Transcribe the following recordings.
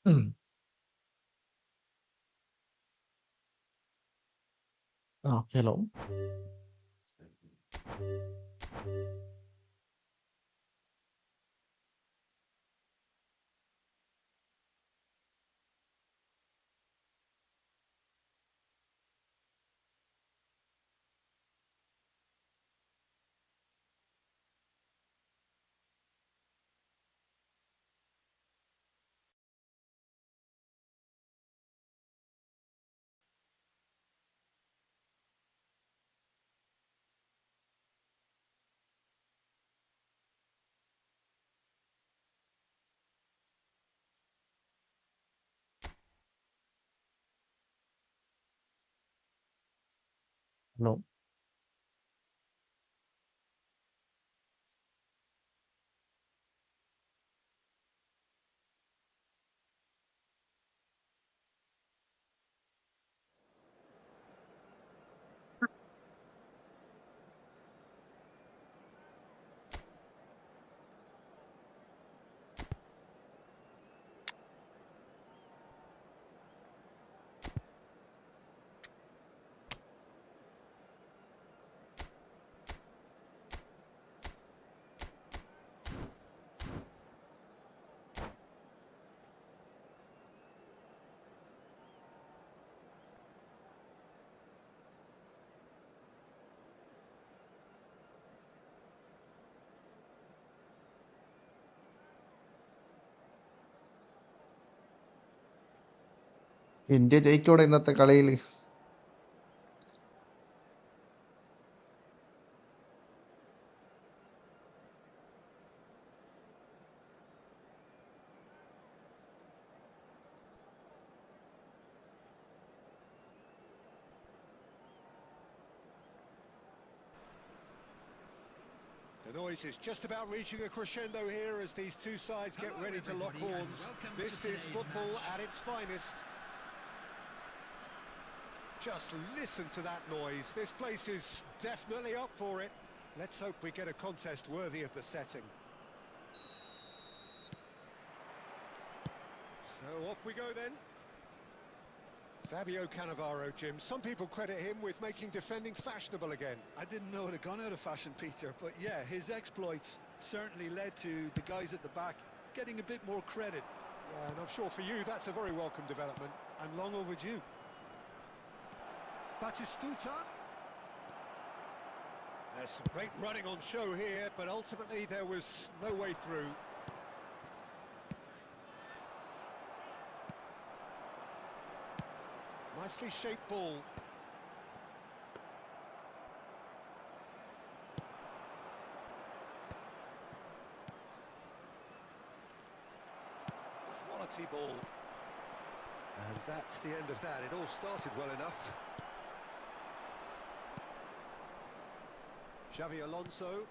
Ừm. Ờ, hello. Hello. India ജയിക്കോടെ ഇന്നത്തെ കളിയില്? The noise is just about reaching a crescendo here as these two sides get ready to lock horns. This is football at its finest. Just listen to that noise. This place is definitely up for it. Let's hope we get a contest worthy of the setting. So off we go then. Fabio Cannavaro, Jim. Some people credit him with making defending fashionable again. I didn't know it had gone out of fashion, Peter, but yeah, his exploits certainly led to the guys at the back getting a bit more credit. Yeah, and I'm sure for you that's a very welcome development. And long overdue. Batistuta. There's some great running on show here, but ultimately there was no way through. Nicely shaped ball. Quality ball. And that's the end of that. It all started well enough. Xavi Alonso.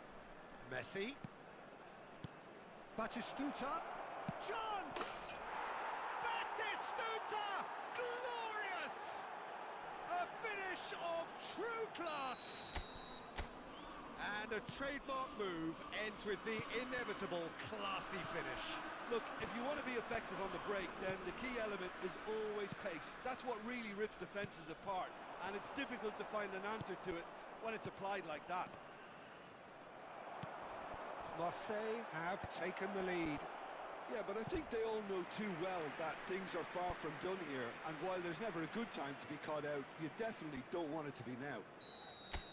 Messi. Batistuta. Chance! Batistuta! Glorious! A finish of true class! And a trademark move ends with the inevitable classy finish. Look, if you want to be effective on the break, then the key element is always pace. That's what really rips defences apart, and it's difficult to find an answer to it when it's applied like that. Marseille have taken the lead. Yeah, but I think they all know too well that things are far from done here, and while there's never a good time to be caught out, you definitely don't want it to be now.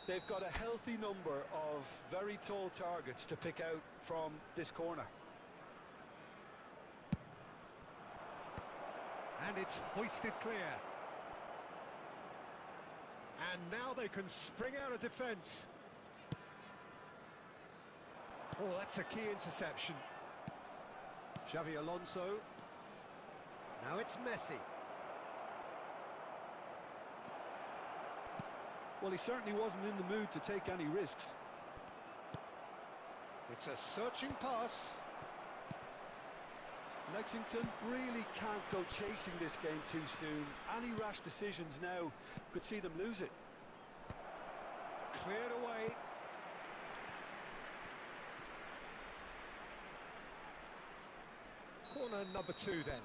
They've got a healthy number of very tall targets to pick out from this corner. And it's hoisted clear. And now they can spring out of defence. Oh, that's a key interception. Xavi Alonso. Now it's Messi. Well, he certainly wasn't in the mood to take any risks. It's a searching pass. Lexington really can't go chasing this game too soon. Any rash decisions now could see them lose it. Cleared away. Corner number 2 then.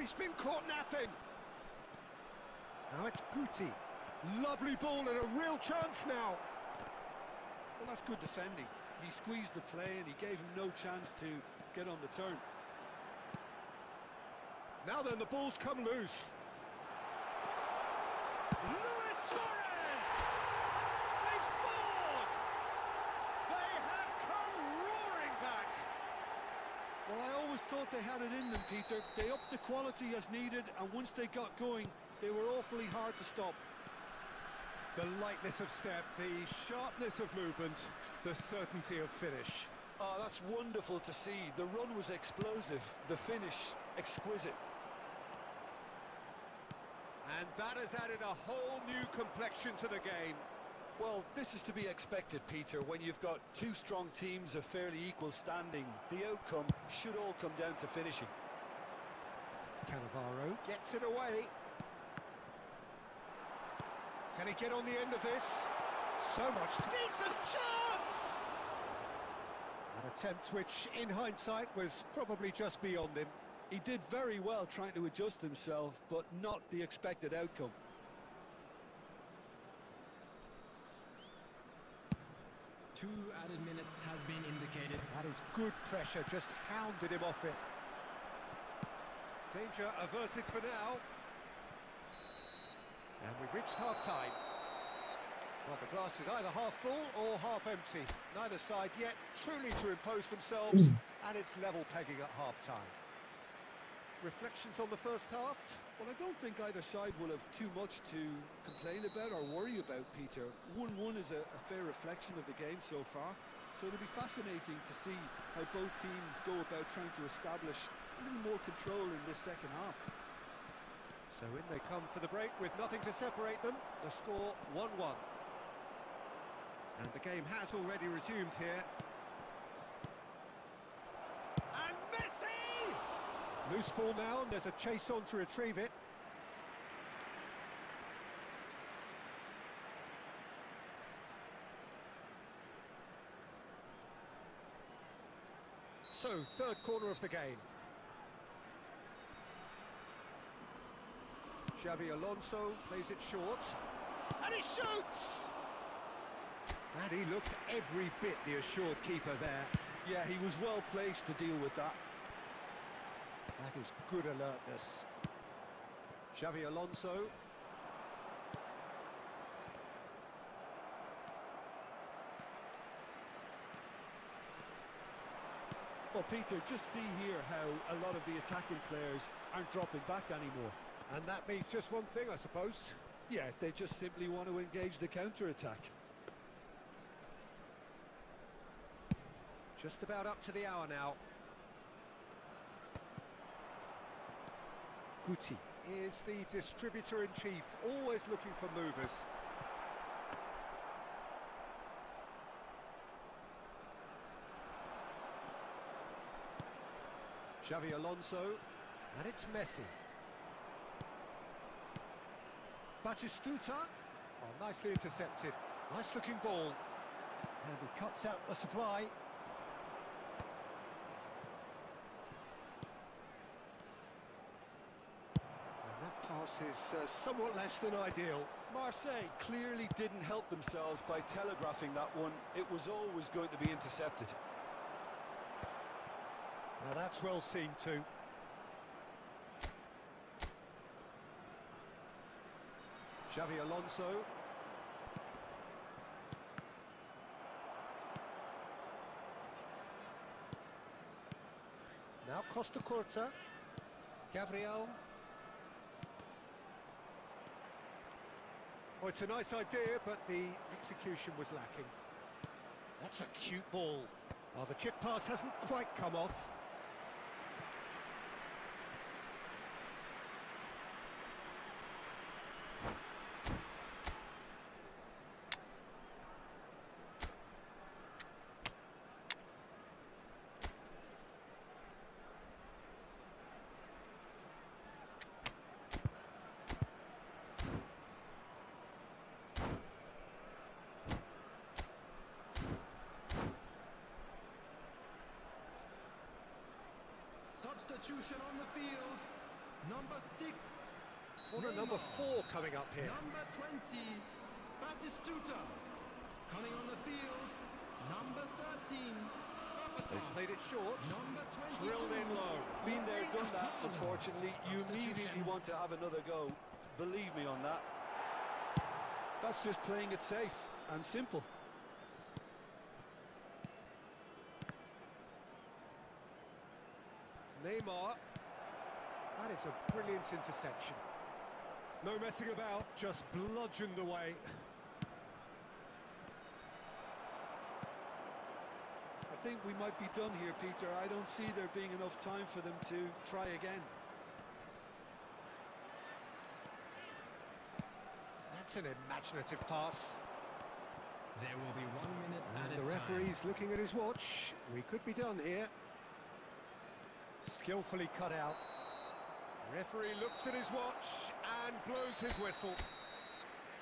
he's been caught napping. Now it's Guti. Lovely ball and a real chance now. Well, that's good defending. He squeezed the play and he gave him no chance to get on the turn. Now then, the ball's come loose. Luis Suarez! They've scored! They have come roaring back. Well, I always thought they had it in them, Peter. They upped the quality as needed, and once they got going, they were awfully hard to stop. The lightness of step, the sharpness of movement, the certainty of finish. Oh, that's wonderful to see. The run was explosive, the finish exquisite. And that has added a whole new complexion to the game. Well, this is to be expected, Peter. When you've got two strong teams of fairly equal standing, the outcome should all come down to finishing. Cannavaro gets it away. Can he get on the end of this? So much decent chance! An attempt which, in hindsight, was probably just beyond him. He did very well trying to adjust himself, but not the expected outcome. 2 added minutes has been indicated. That is good pressure, just hounded him off it. Danger averted for now. And we've reached half-time. Well, the glass is either half full or half empty. Neither side yet truly to impose themselves, and it's level pegging at half-time. Reflections on the first half? Well, I don't think either side will have too much to complain about or worry about, Peter. 1-1 is a fair reflection of the game so far, so it'll be fascinating to see how both teams go about trying to establish a little more control in this second half. So in they come for the break with nothing to separate them. The score 1-1. And the game has already resumed here. And Messi! Loose ball now, and there's a chase on to retrieve it. So, third quarter of the game. Xavi Alonso plays it short. And he shoots! And he looked every bit the assured keeper there. Yeah, he was well placed to deal with that. That is good alertness. Xavi Alonso. Well, Peter, just see here how a lot of the attacking players aren't dropping back anymore. And that means just one thing, I suppose. Yeah, they just simply want to engage the counter-attack. Just about up to the hour now. Guti is the distributor-in-chief, always looking for movers. Xavi Alonso, and it's Messi. Batistuta, oh, nicely intercepted. Nice looking ball. And he cuts out the supply. And that pass is somewhat less than ideal. Marseille clearly didn't help themselves by telegraphing that one. It was always going to be intercepted. Now that's well seen too. Xavi Alonso. Now Costa Curta. Gabriel. Oh, it's a nice idea, but the execution was lacking. That's a cute ball. Oh, the chip pass hasn't quite come off. Substitution on the field. Number 6. Corner number 4 coming up here. Number 20. Batistuta. Coming on the field. Number 13. They've played it short. Number 22. Drilled in low. Been there, done that, unfortunately. You immediately want to have another go. Believe me on that. That's just playing it safe and simple. Neymar. That is a brilliant interception. No messing about, just bludgeoned away. I think we might be done here, Peter. I don't see there being enough time for them to try again. That's an imaginative pass. There will be 1 minute And added the referee's time. looking at his watch. We could be done here. Skillfully cut out. Referee looks at his watch and blows his whistle.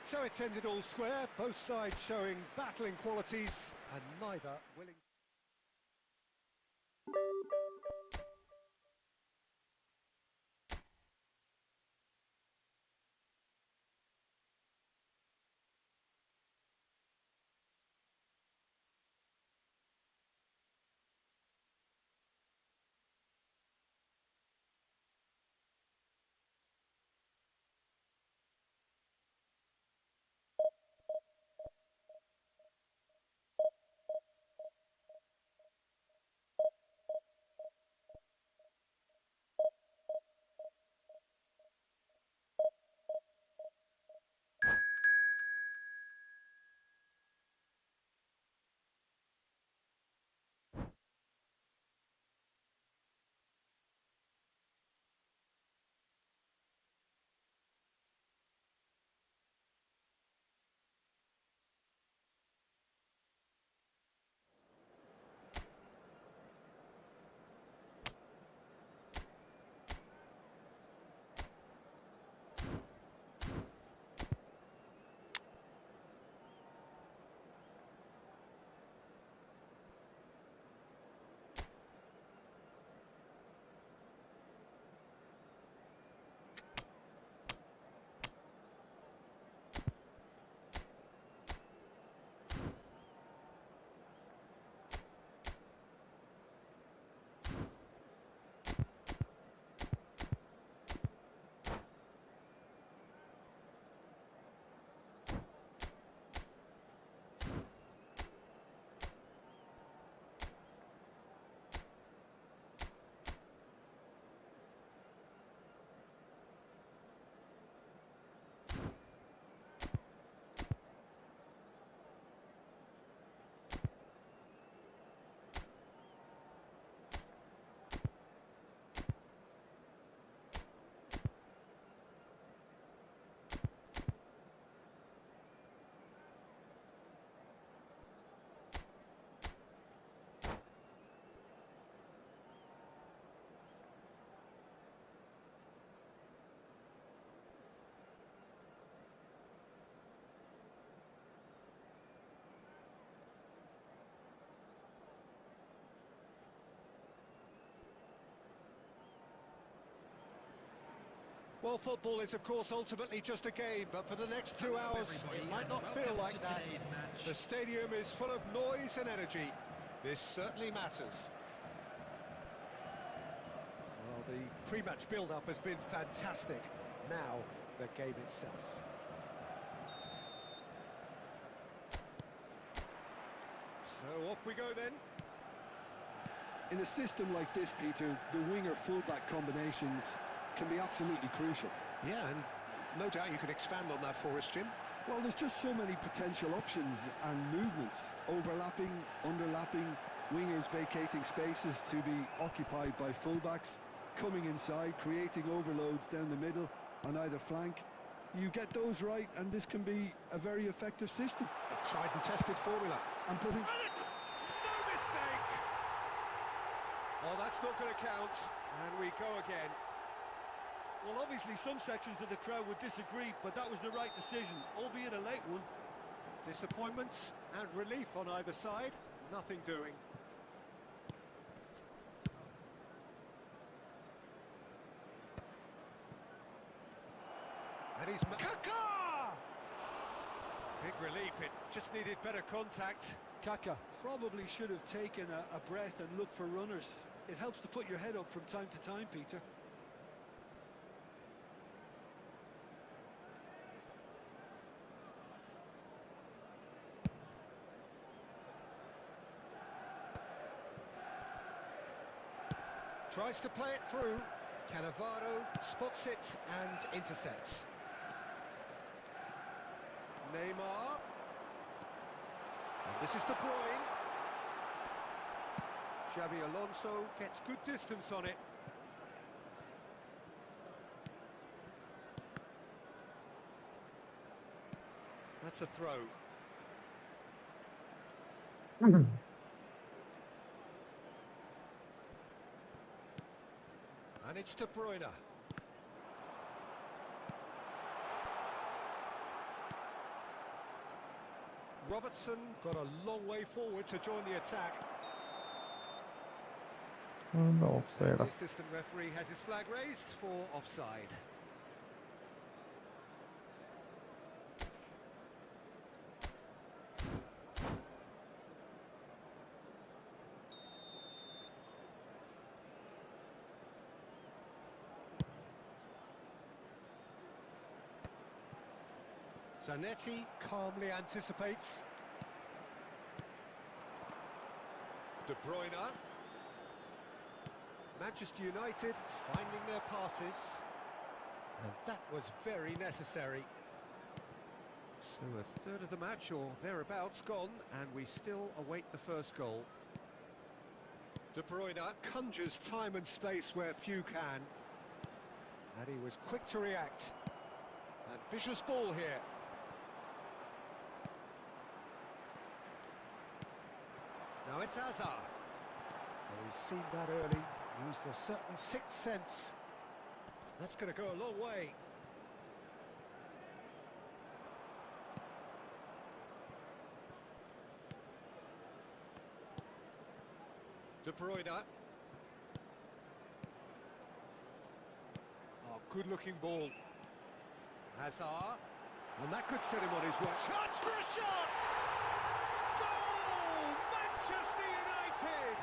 So it's ended all square, both sides showing battling qualities and neither willing... Well, football is, of course, ultimately just a game, but for the next 2 hours, it might not feel like that. The stadium is full of noise and energy. This certainly matters. Well, the pre-match build-up has been fantastic. Now, the game itself. So, off we go then. In a system like this, Peter, the winger-fullback combinations can be absolutely crucial. Yeah, and no doubt you could expand on that for us, Jim. Well, there's just so many potential options and movements. Overlapping, underlapping, wingers vacating spaces to be occupied by fullbacks, coming inside, creating overloads down the middle on either flank. You get those right, and this can be a very effective system. A tried and tested formula. And putting... No mistake! Oh, that's not going to count. And we go again. Well, obviously some sections of the crowd would disagree, but that was the right decision, albeit a late one. Disappointment and relief on either side. Nothing doing. And he's... Kaka! Big relief, it just needed better contact. Kaka probably should have taken a breath and looked for runners. It helps to put your head up from time to time, Peter. Tries to play it through. Cannavaro spots it and intercepts. Neymar. And this is De Bruyne. Xabi Alonso gets good distance on it. That's a throw. And it's De Bruyne. Robertson got a long way forward to join the attack. The offside. The assistant referee has his flag raised for offside. Zanetti calmly anticipates. De Bruyne. Manchester United finding their passes. And that was very necessary. So a third of the match or thereabouts gone, and we still await the first goal. De Bruyne conjures time and space where few can. And he was quick to react. Ambitious ball here. Now it's Hazard. Well, he's seen that early, used a certain sixth sense. That's going to go a long way. De Bruyne. Oh, good-looking ball. Hazard. And that could set him on his way. Chance for a shot! Manchester United!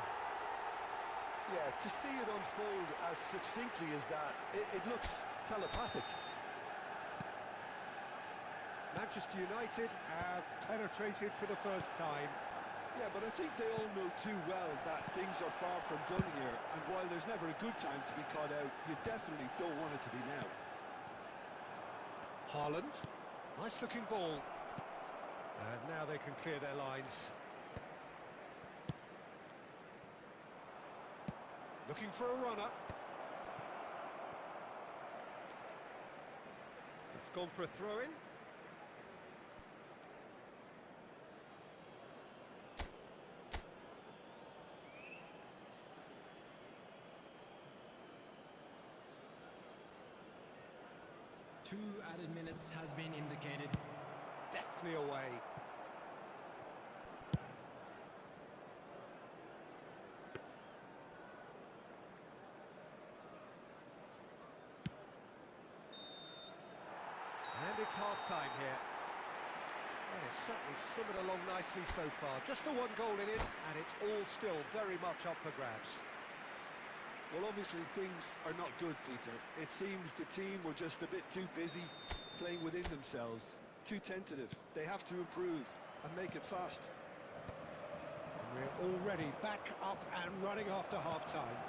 Yeah, to see it unfold as succinctly as that, it looks telepathic. Manchester United have penetrated for the first time. Yeah, but I think they all know too well that things are far from done here, and while there's never a good time to be caught out, you definitely don't want it to be now. Haaland, nice looking ball. And now they can clear their lines. Looking for a runner. It's gone for a throw-in. Two added minutes has been indicated. Deftly away. And it's half-time here. Well, it's certainly simmered along nicely so far. Just the one goal in it, and it's all still very much up for grabs. Well, obviously things are not good, Peter. It seems the team were just a bit too busy playing within themselves, too tentative. They have to improve and make it fast. And we're already back up and running after half-time.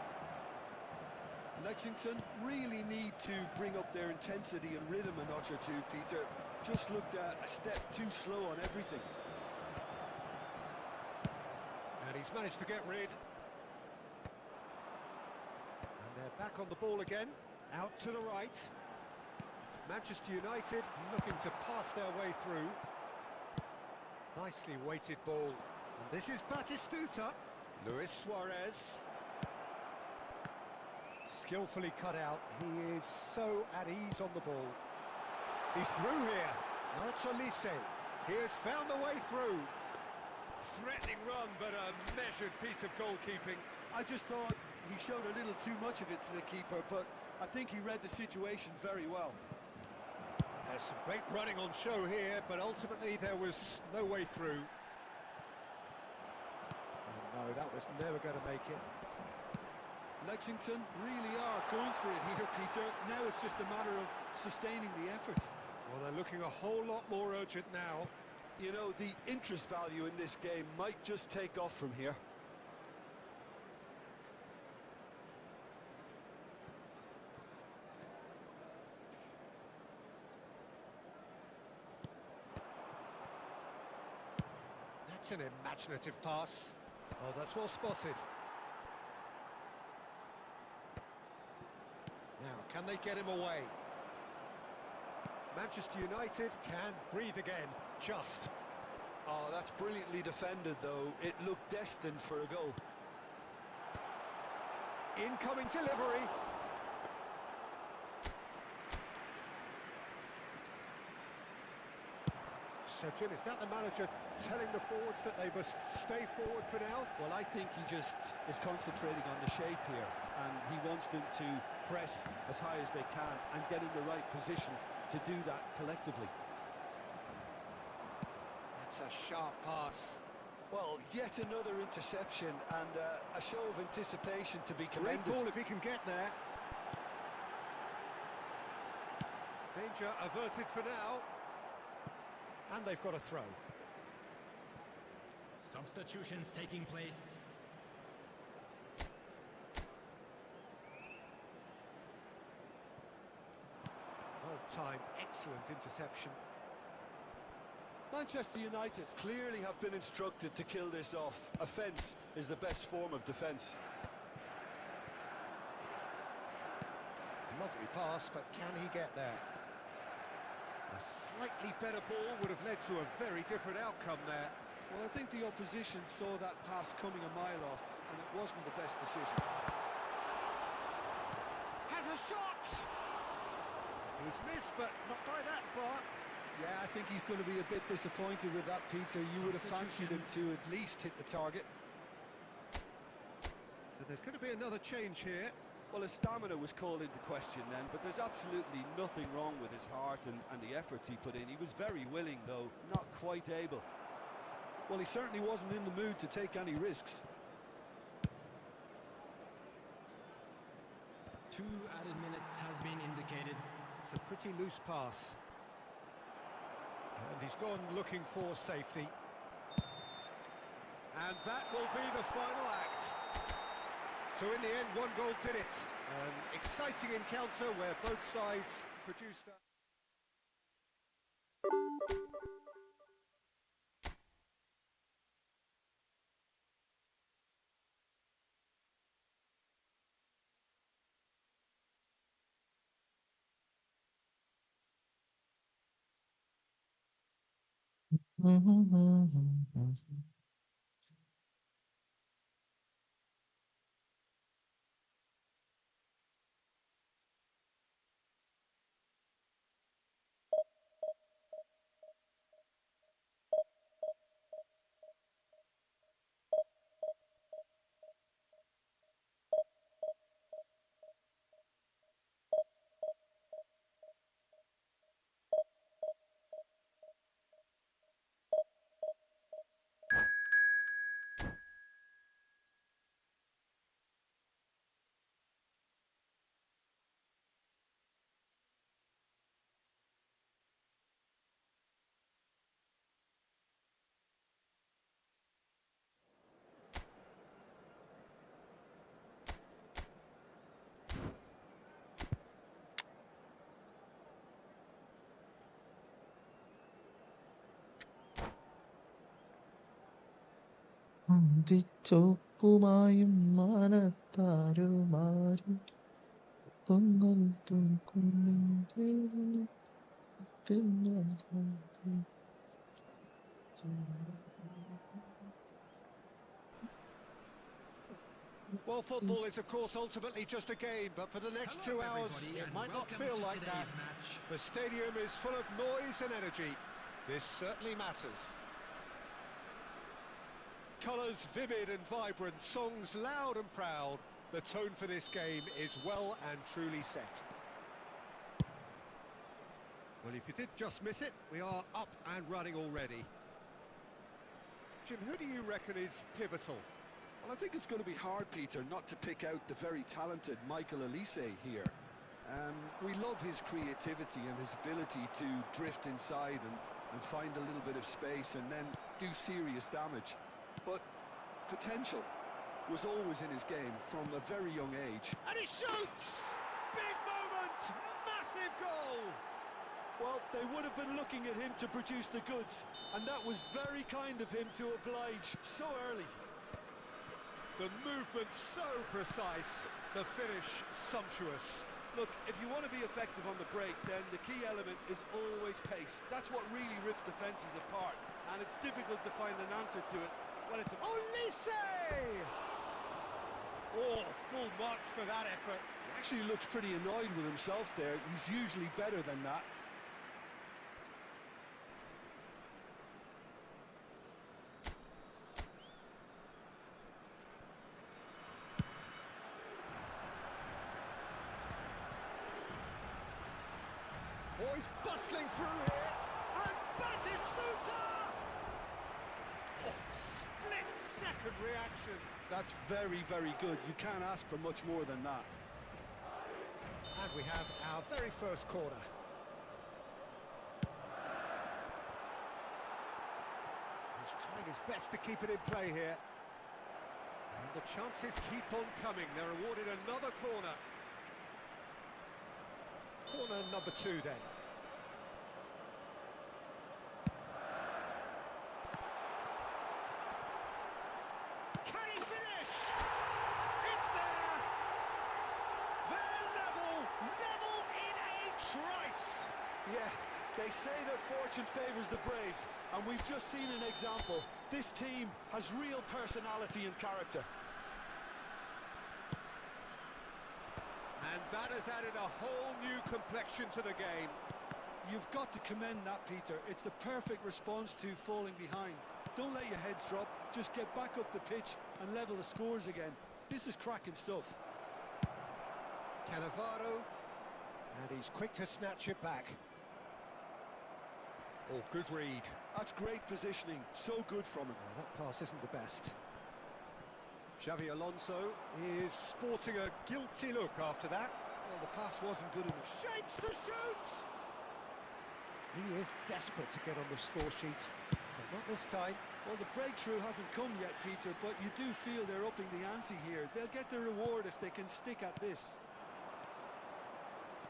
Lexington really need to bring up their intensity and rhythm a notch or two, Peter. Just looked a step too slow on everything. And he's managed to get rid. And they're back on the ball again. Out to the right. Manchester United looking to pass their way through. Nicely weighted ball. And this is Batistuta. Luis Suarez. Skillfully cut out. He is so at ease on the ball. He's through here. Now it's Olise. He has found the way through. Threatening run, but a measured piece of goalkeeping. I just thought he showed a little too much of it to the keeper, but I think he read the situation very well. some great running on show here, but ultimately there was no way through. Oh, no, that was never going to make it. Lexington really are going for it here, Peter. Now it's just a matter of sustaining the effort. Well, they're looking a whole lot more urgent now. You know, the interest value in this game might just take off from here. That's an imaginative pass. Oh, that's well spotted. Now, can they get him away? Manchester United can breathe again, just. Oh, that's brilliantly defended, though. It looked destined for a goal. Incoming delivery. So, Jim, is that the manager telling the forwards that they must stay forward for now? Well, I think he just is concentrating on the shape here, and he wants them to press as high as they can and get in the right position to do that collectively. That's a sharp pass. Well, yet another interception and a show of anticipation to be Great commended. ball if he can get there. Danger averted for now. And they've got a throw. Substitutions taking place. Well timed, excellent interception. Manchester United clearly have been instructed to kill this off. Offence is the best form of defence. Lovely pass, but can he get there? A slightly better ball would have led to a very different outcome there. Well, I think the opposition saw that pass coming a mile off, and it wasn't the best decision. Has a shot! He's missed, but not by that far. Yeah, I think he's going to be a bit disappointed with that, Peter. You would have fancied him to at least hit the target. So there's going to be another change here. Well, his stamina was called into question then, but there's absolutely nothing wrong with his heart and the efforts he put in. He was very willing, though, not quite able. Well, he certainly wasn't in the mood to take any risks. 2 added minutes has been indicated. It's a pretty loose pass. And he's gone looking for safety. And that will be the final act. So in the end, 1 goal did it. An exciting encounter where both sides produced that. അന്തിച്ചോപ്പുമായും മാനത്താരുമാരും തുങ്ങൽ തുൻകുന്നിൻ്റെ തിന്നൽ Well, football is, of course, ultimately just a game, but for the next Hello 2 hours, everybody, it and might not welcome feel to like that. today's match. The stadium is full of noise and energy. This certainly matters. Colours vivid and vibrant, songs loud and proud. The tone for this game is well and truly set. Well, if you did just miss it, we are up and running already. Jim, who do you reckon is pivotal? Well, I think it's going to be hard, Peter, not to pick out the very talented Michael Elise here. We love his creativity and his ability to drift inside and find a little bit of space and then do serious damage. But potential was always in his game from a very young age. And he shoots! Big moment! Massive goal! Well, they would have been looking at him to produce the goods, and that was very kind of him to oblige so early. The movement so precise, the finish sumptuous. Look, if you want to be effective on the break, then the key element is always pace. That's what really rips defences apart, and it's difficult to find an answer to it when it's... Olise! Oh, full marks for that effort. He actually looks pretty annoyed with himself there. He's usually better than that. Oh, he's bustling through here, and Batistuta! Oh, split-second reaction. That's very, very good. You can't ask for much more than that. And we have our very first corner. He's trying his best to keep it in play here. And the chances keep on coming. They're awarded another corner. Corner number 2 then. Can he finish? It's there! They're level in a trice! Yeah, they say that fortune favours the brave, and we've just seen an example. This team has real personality and character. And that has added a whole new complexion to the game. You've got to commend that, Peter. It's the perfect response to falling behind. Don't let your heads drop, just get back up the pitch and level the scores again. This is cracking stuff. Cannavaro, and he's quick to snatch it back. Oh, good read. That's great positioning, so good from him. Oh, that pass isn't the best. Xavi Alonso is sporting a guilty look after that. Well, the pass wasn't good enough. Shapes to shoot! He is desperate to get on the score sheet, but not this time. Well, the breakthrough hasn't come yet, Peter, but you do feel they're upping the ante here. They'll get the reward if they can stick at this.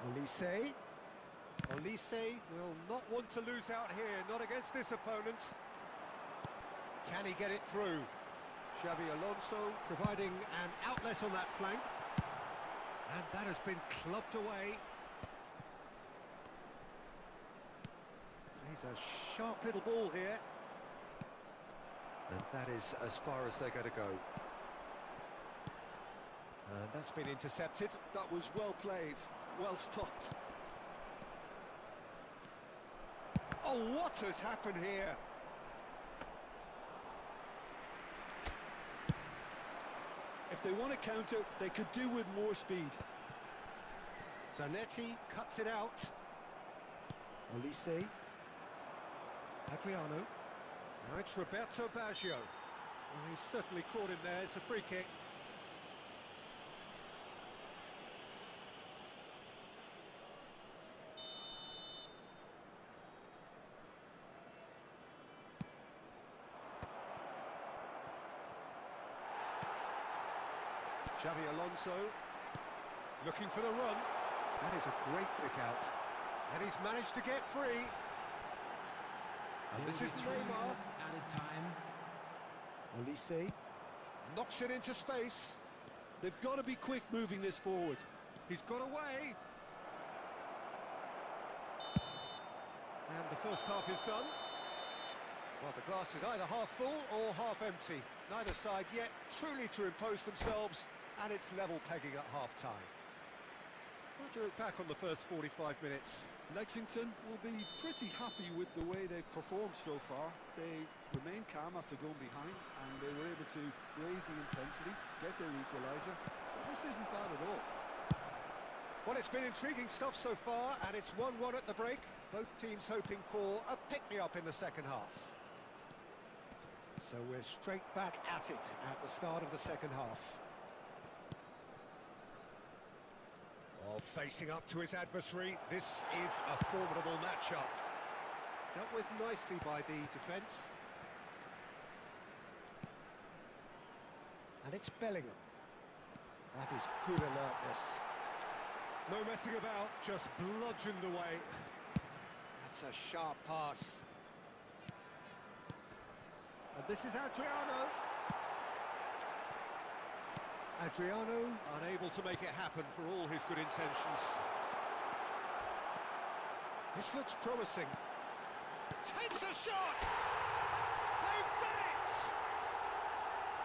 Olise. Olise will not want to lose out here, not against this opponent. Can he get it through? Xavi Alonso providing an outlet on that flank. And that has been clubbed away. He's a sharp little ball here. And that is as far as they're going to go. And that's been intercepted. That was well played, well stopped. Oh, what has happened here? If they want to counter, they could do with more speed. Zanetti cuts it out. Olise. Adriano. Now it's Roberto Baggio. Well, he's certainly caught him there. It's a free kick. Xavi Alonso looking for the run. That is a great pick out. And he's managed to get free. And this is Neymar. Added time. Olise knocks it into space. They've got to be quick moving this forward. He's got away. And the first half is done. Well, the glass is either half full or half empty. Neither side yet truly to impose themselves, and it's level pegging at half-time. What do you look back on the first 45 minutes? Lexington will be pretty happy with the way they've performed so far. They remained calm after going behind, and they were able to raise the intensity, get their equaliser. So this isn't bad at all. Well, it's been intriguing stuff so far, and it's 1-1 at the break. Both teams hoping for a pick-me-up in the second half. So we're straight back at it at the start of the second half. Oh, facing up to his adversary, this is a formidable matchup. Dealt with nicely by the defence. And it's Bellingham. That is good alertness. No messing about, just bludgeoned away. That's a sharp pass. And this is Adriano. Adriano unable to make it happen for all his good intentions. This looks promising. Takes a shot! They've done it!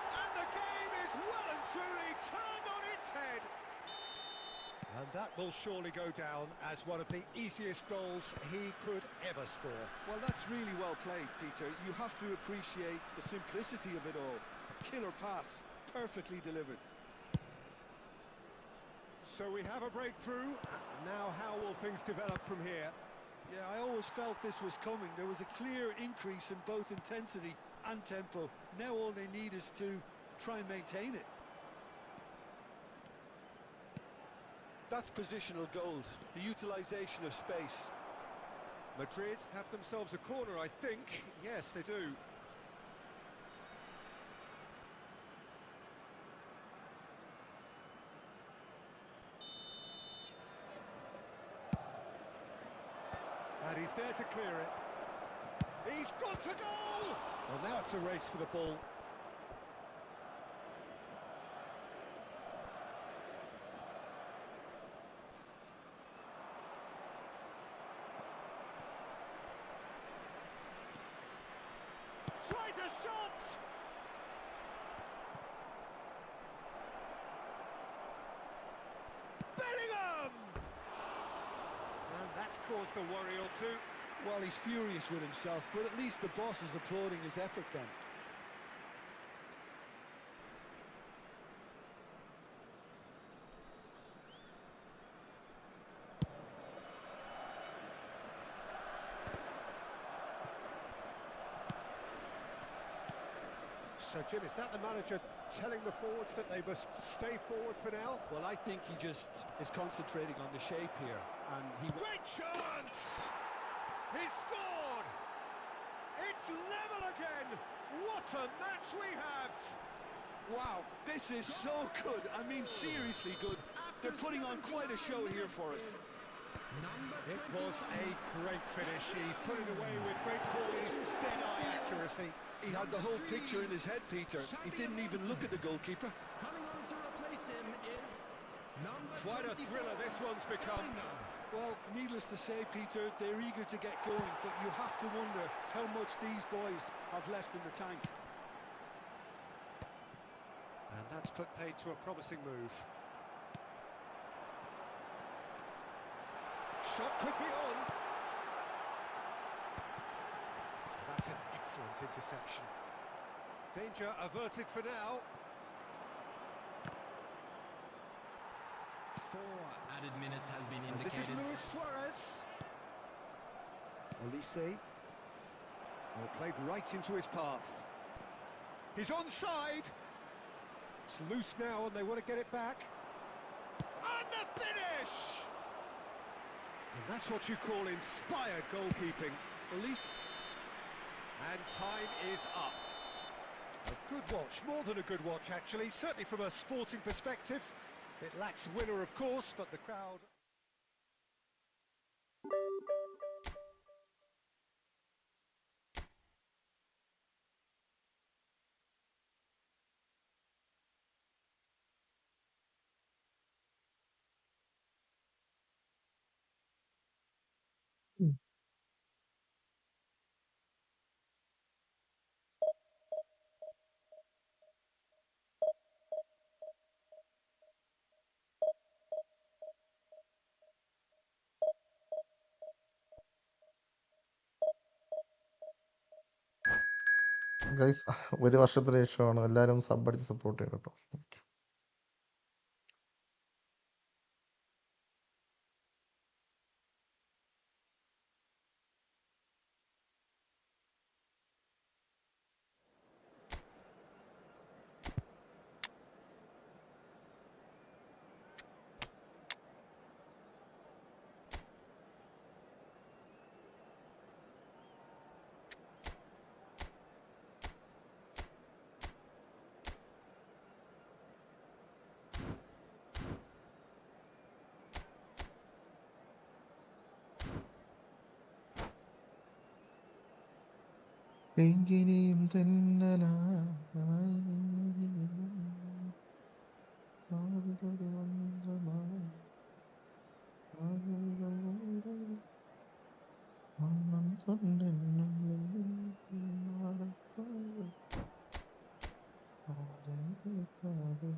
And the game is well and truly turned on its head. And that will surely go down as one of the easiest goals he could ever score. Well, that's really well played, Peter. You have to appreciate the simplicity of it all. A killer pass, perfectly delivered. So we have a breakthrough. Now how will things develop from here? Yeah, I always felt this was coming. There was a clear increase in both intensity and tempo. Now all they need is to try and maintain it. That's positional gold, the utilisation of space. Madrid have themselves a corner, I think. Yes, they do. And he's there to clear it. He's got to goal! Well, now it's a race for the ball. Tries a shot! Bellingham! And that's caused a worry or two. Well, he's furious with himself, but at least the boss is applauding his effort then. So, Jim, is that the manager telling the forwards that they must stay forward for now? Well, I think he just is concentrating on the shape here, and he... Great chance! He's scored! It's level again! What a match we have! Wow, this is so good. I mean, seriously good. They're putting on quite a show here for us. It was a great finish. He put it away with great qualities, dead-eye accuracy. He had the whole picture in his head, Peter. He didn't even look at the goalkeeper. Coming on to replace him is number Quite a 24, thriller this one's become. Bellingham. Well, needless to say, Peter, they're eager to get going, but you have to wonder how much these boys have left in the tank. And that's put paid to a promising move. Shot could be on. That's an excellent interception. Danger averted for now. 4 added minutes has been And this is indicated. Luis Suarez. Elise. Well, played right into his path. He's onside. It's loose now and they want to get it back. And the finish! And that's what you call inspired goalkeeping. At least... And time is up. A good watch, more than a good watch actually, certainly from a sporting perspective. It lacks winner of course, but the crowd... Hmm. Guys ഒരു വർഷത്തിന് ശേഷമാണ് എല്ലാവരും sub അടിച്ച് support ചെയ്യും കേട്ടോ. എങ്കിനിയും തെന്നലായി നിന്നെ ആവിലൊരു മന്ത്രമായി ആവിലൊരു മണം കൊണ്ടെന്നുള്ളിൽ നടക്കാതെ ആരെക്കാതെ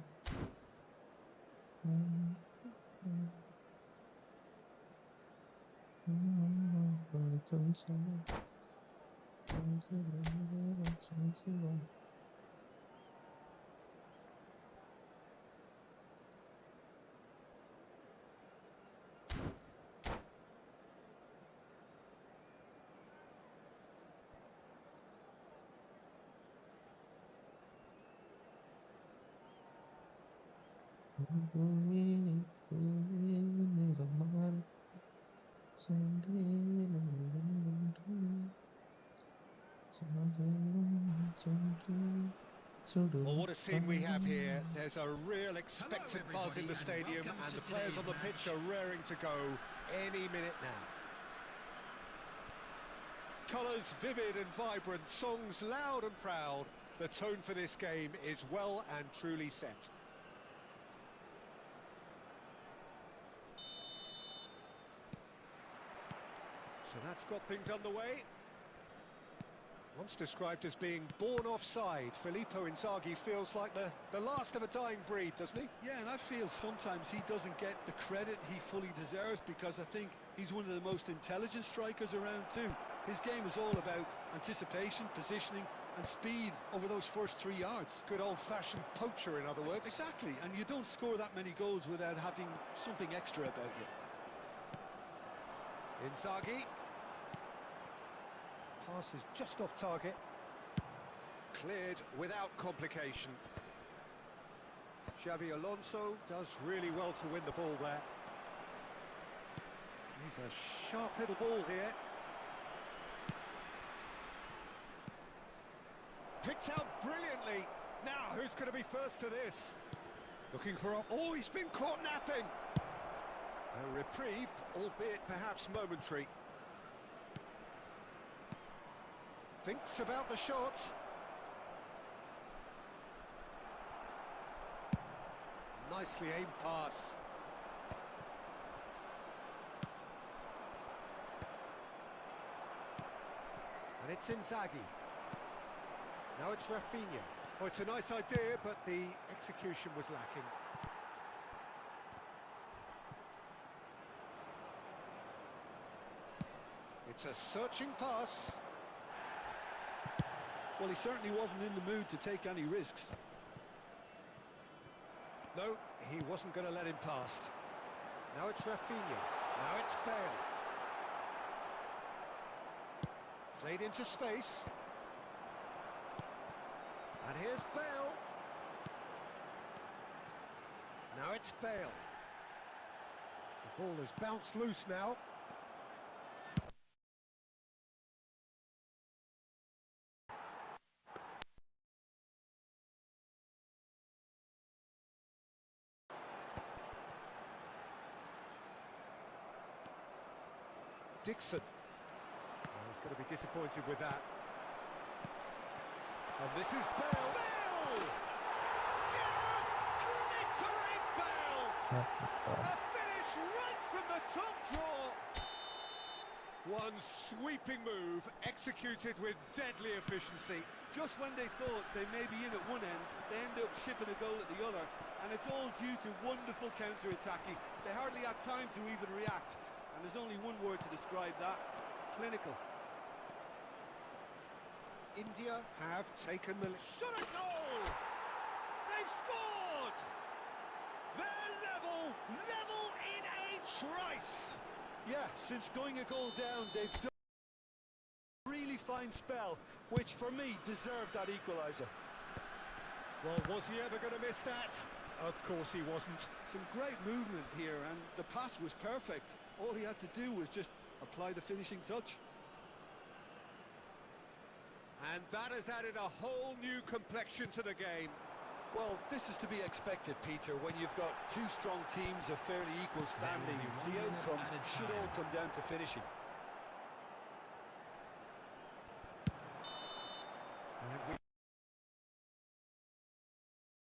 Well, what a scene we have here. There's a real expectant buzz in the stadium, and the players on the pitch are raring to go any minute now. Colours vivid and vibrant, songs loud and proud. The tone for this game is well and truly set. So that's got things underway. Once described as being born offside, Filippo Inzaghi feels like the last of a dying breed, doesn't he? Yeah, and I feel sometimes he doesn't get the credit he fully deserves, because I think he's one of the most intelligent strikers around too. His game is all about anticipation, positioning and speed over those first 3 yards. Good old-fashioned poacher, in other words. Exactly, and you don't score that many goals without having something extra about you. Inzaghi. Pass is just off target. Cleared without complication. Xabi Alonso does really well to win the ball there. He's a sharp little ball here. Picked out brilliantly. Now, who's going to be first to this? Looking for a... Oh, he's been caught napping. A reprieve, albeit perhaps momentary. Thinks about the shot. Nicely aimed pass. And it's Inzaghi. Now it's Rafinha. Oh, it's a nice idea, but the execution was lacking. It's a searching pass. Well, he certainly wasn't in the mood to take any risks. No, he wasn't going to let him past. Now it's Rafinha. Now it's Bale. Played into space. And here's Bale. Now it's Bale. The ball has bounced loose now. Dixon. Well, he's going to be disappointed with that. And this is Bale. Bale! Glittering Bale! A finish right from the top draw. One sweeping move, executed with deadly efficiency. Just when they thought they may be in at one end, they end up shipping a goal at the other, and it's all due to wonderful counter-attacking. They hardly had time to even react. And there's only one word to describe that: clinical. India have taken the... Shot a goal! They've scored! They're level in a trice! Yeah, since going a goal down, they've done a really fine spell, which for me deserved that equaliser. Well, was he ever going to miss that? Of course he wasn't. Some great movement here, and the pass was perfect. All he had to do was just apply the finishing touch. And that has added a whole new complexion to the game. Well, this is to be expected, Peter, when you've got two strong teams of fairly equal standing. The outcome should all come down to finishing.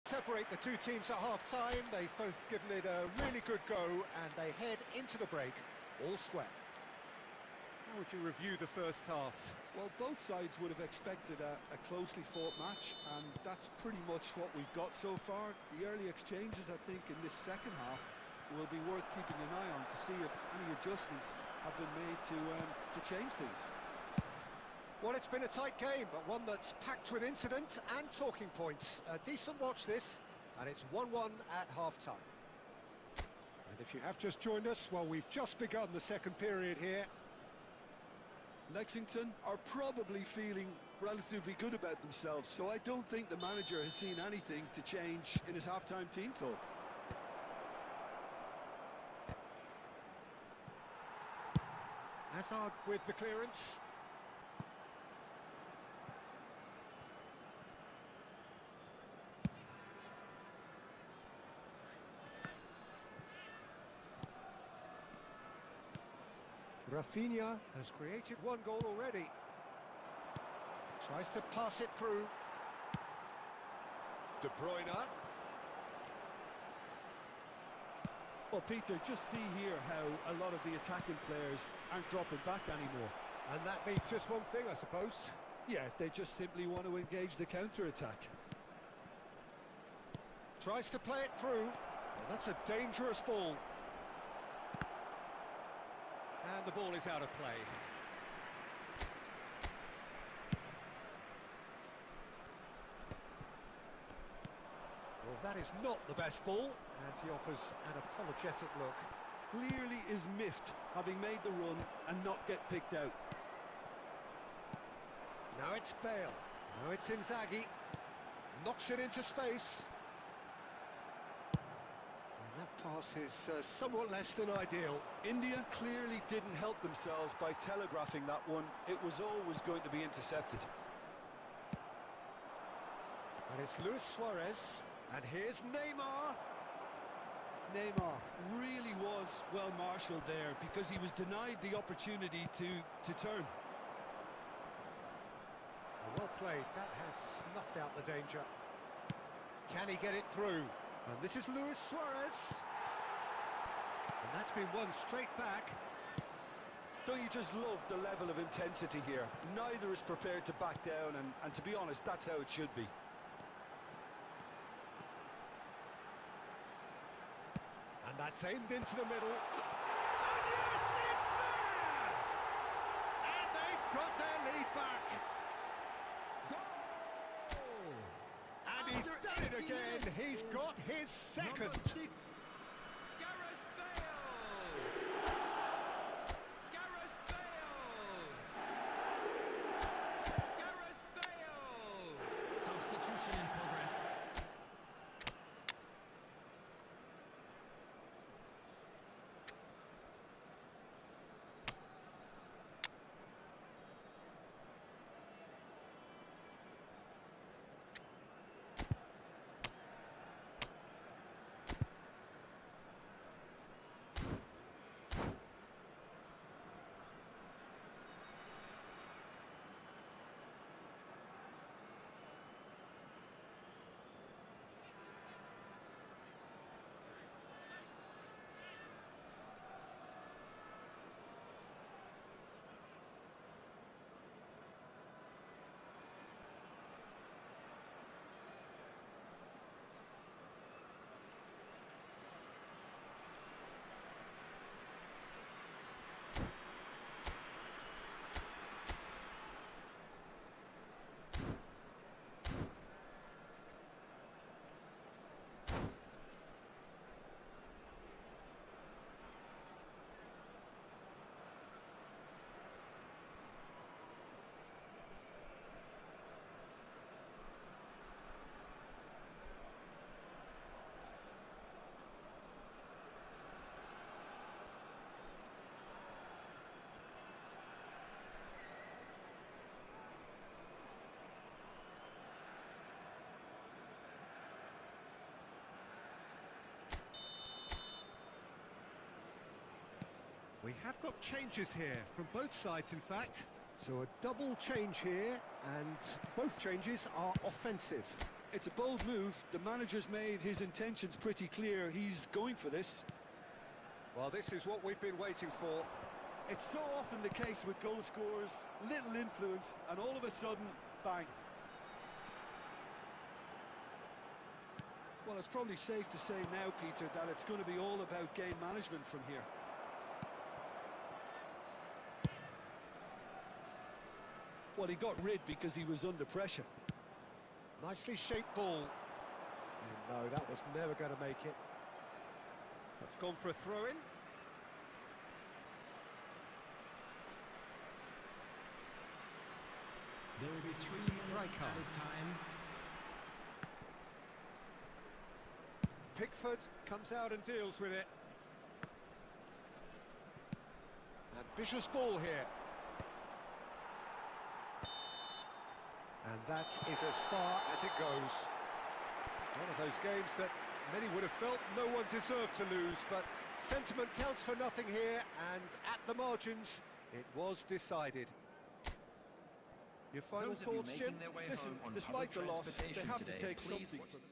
Separate the two teams at half-time. They've both given it a really good go, and they head into the break all square. How would you review the first half? Well, both sides would have expected a closely fought match, and that's pretty much what we've got so far. The early exchanges, I think, in this second half will be worth keeping an eye on to see if any adjustments have been made to change things. Well, it's been a tight game, but one that's packed with incident and talking points. A decent watch this, and it's 1-1 at half-time. And if you have just joined us, well, we've just begun the second period here. Lexington are probably feeling relatively good about themselves, so I don't think the manager has seen anything to change in his half-time team talk. Hazard with the clearance. Rafinha has created one goal already. Tries to pass it through. De Bruyne. Well, Peter, just see here how a lot of the attacking players aren't dropping back anymore. And that means just one thing, I suppose. Yeah, they just simply want to engage the counter-attack. Tries to play it through. Well, that's a dangerous ball. And the ball is out of play. Well, that is not the best ball, and he offers an apologetic look. Clearly is miffed, having made the run and not get picked out. Now it's Bale. Now it's Inzaghi. Knocks it into space. And that pass is somewhat less than ideal. India clearly didn't help themselves by telegraphing that one. It was always going to be intercepted. And it's Luis Suarez. And here's Neymar. Neymar really was well marshalled there because he was denied the opportunity to turn. Well played. That has snuffed out the danger. Can he get it through? And this is Luis Suarez. And that's been won straight back. Don't you just love the level of intensity here? Neither is prepared to back down, and to be honest, that's how it should be. And that's aimed into the middle. And yes, it's there! And they've got their lead back. Goal! And he's done it again. He's got his second. Number 6, Gareth Bale! Gareth Bale! Gareth Bale! Substitution in progress. We have got changes here from both sides, in fact. So a double change here, and both changes are offensive. It's a bold move. The manager's made his intentions pretty clear. He's going for this. Well, this is what we've been waiting for. It's so often the case with goal scorers, little influence, and all of a sudden, bang. Well, it's probably safe to say now, Peter, that it's going to be all about game management from here. Well, he got rid because he was under pressure. Nicely shaped ball. No, that was never going to make it. That's gone for a throw-in. There will be 3 minutes added time. Pickford comes out and deals with it. Ambitious ball here. And that is as far as it goes. One of those games that many would have felt no one deserved to lose, but sentiment counts for nothing here, and at the margins, it was decided. Your final Those of you thoughts, making Jim? their way Listen, home on despite the public loss, they transportation have to today, take please something watch from the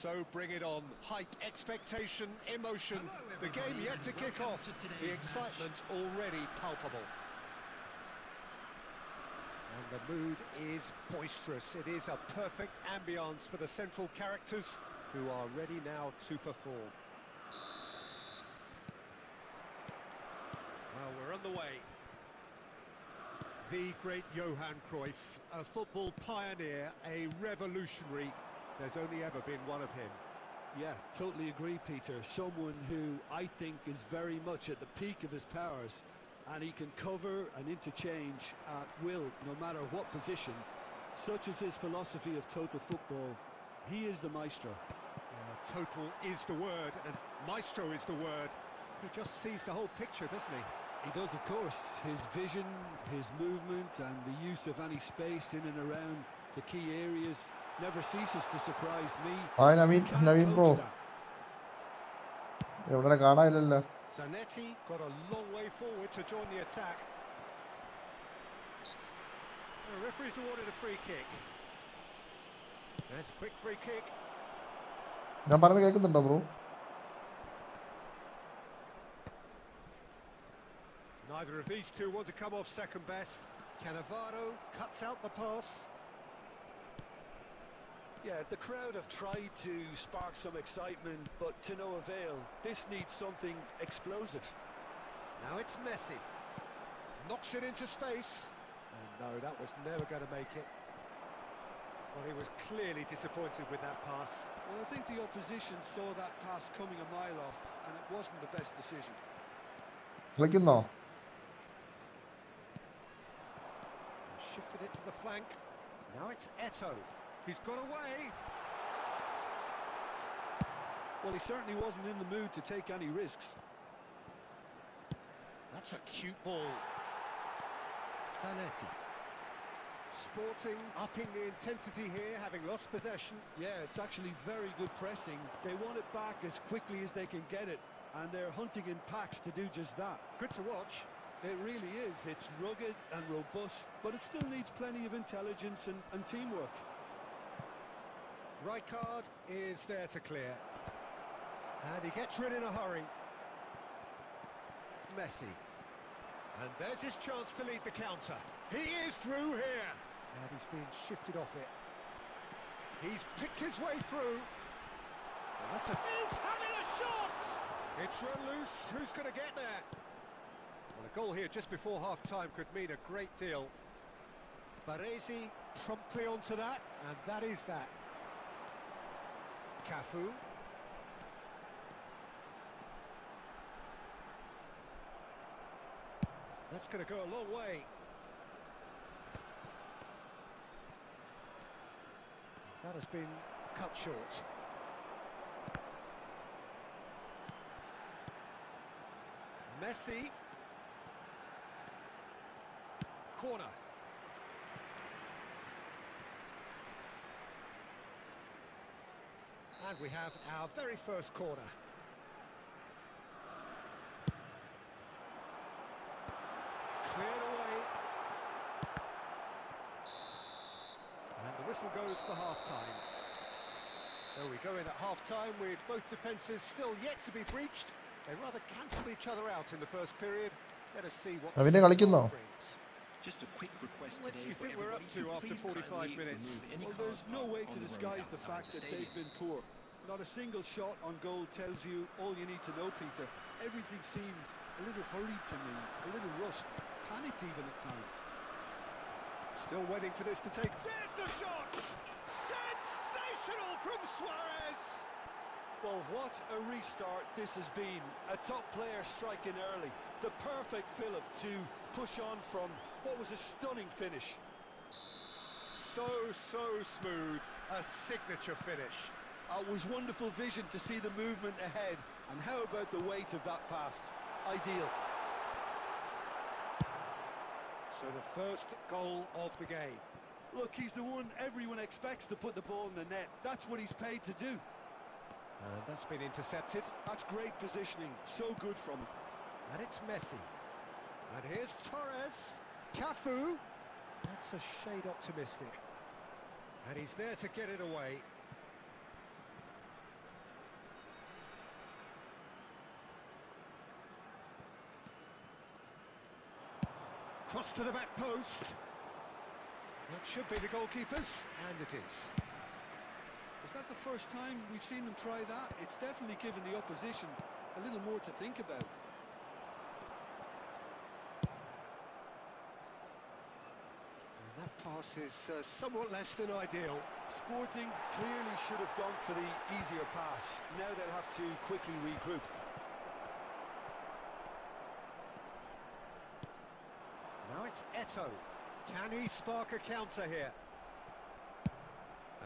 So bring it on. Hype, expectation, emotion. The game yet to kick off. The excitement already palpable. And the mood is boisterous. It is a perfect ambience for the central characters who are ready now to perform. Well, we're on the way. The great Johan Cruyff, a football pioneer, a revolutionary. There's only ever been one of him. Yeah, totally agree, Peter. Someone who I think is very much at the peak of his powers, and he can cover and interchange at will, no matter what position. Such is his philosophy of total football. He is the maestro. Total is the word, and maestro is the word. He just sees the whole picture, doesn't he? He does, of course. His vision, his movement, and the use of any space in and around the key areas never ceases to surprise me. Hi, You Naveen. can't Naveen, coach bro. that. എവിടെ കാണാനില്ലല്ലോ. Zanetti got a long way forward to join the attack. The referee's awarded a free kick. That's a quick free kick. ഞാൻ പറയുന്നത് കേൾക്കുന്നുണ്ടോ bro? Neither of these two want to come off second best. Cannavaro cuts out the pass. Yeah, the crowd have tried to spark some excitement, but to no avail. This needs something explosive. Now it's Messi. Knocks it into space. And no, that was never going to make it. Well, he was clearly disappointed with that pass. Well, I think the opposition saw that pass coming a mile off, and it wasn't the best decision. കളിക്കുന്നോ? Shifted it to the flank. Now it's Eto. He's got away. Well, he certainly wasn't in the mood to take any risks. That's a cute ball. Zanetti. Sporting, upping the intensity here, having lost possession. Yeah, it's actually very good pressing. They want it back as quickly as they can get it, and they're hunting in packs to do just that. Good to watch. It really is. It's rugged and robust, but it still needs plenty of intelligence and teamwork. Rijkaard is there to clear. And he gets rid in a hurry. Messi. And there's his chance to lead the counter. He is through here. And he's been shifted off it. He's picked his way through. And that's a... He's having a shot! It's run loose. Who's going to get there? Well, a goal here just before half-time could mean a great deal. Baresi promptly onto that, and that is that. Cafu. That's going to go a long way. That has been cut short. Messi. Corner. And we have our very first corner. Cleared away. And the whistle goes for half-time. So we go in at half-time with both defences still yet to be breached. They rather cancelled each other out in the first period. Let us see what the അവനെ second കളിക്കുന്നോ? half brings. Just a quick request What do today you for think we're up everybody to after please 45 kindly minutes? remove any Well, cars there's no way parked to on the disguise road the outside fact the that they've stadium. been poor. Not a single shot on goal tells you all you need to know, Peter. Everything seems a little hurried to me, a little rushed, panicked even at times. Still waiting for this to take... There's the shot! Sensational from Suarez! Well, what a restart this has been. A top player striking early. The perfect fillip to push on from what was a stunning finish. So smooth. A signature finish. It was wonderful vision to see the movement ahead. And how about the weight of that pass? Ideal. So the first goal of the game. Look, he's the one everyone expects to put the ball in the net. That's what he's paid to do. And that's been intercepted. That's great positioning. So good from him. And it's Messi. And here's Torres. Cafu. That's a shade optimistic. And he's there to get it away. Cross to the back post. That should be the goalkeeper's, and it is. Is that the first time we've seen them try that? It's definitely given the opposition a little more to think about. And that pass is somewhat less than ideal. Sporting clearly should have gone for the easier pass. Now they'll have to quickly regroup. Now it's Eto. Can he spark a counter here?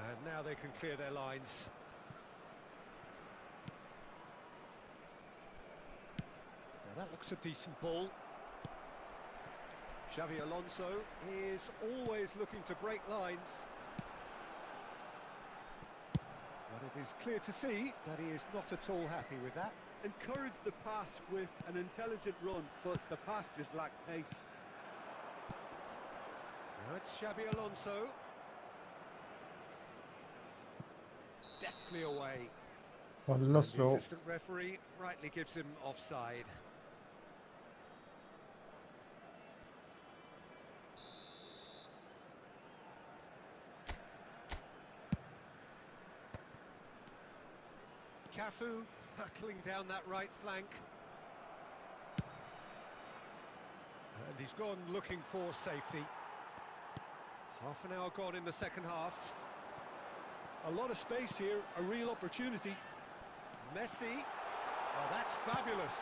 And now they can clear their lines. Now that looks a decent ball. Xavi Alonso is always looking to break lines. But it is clear to see that he is not at all happy with that. Encouraged the pass with an intelligent run, but the pass just lacked pace. Now it's Xabi Alonso. Deftly away. നല്ല And the slow. assistant referee rightly gives him offside. Cafu hurtling down that right flank. And he's gone looking for safety. Half an hour gone in the second half. A lot of space here, a real opportunity. Messi, well, that's fabulous.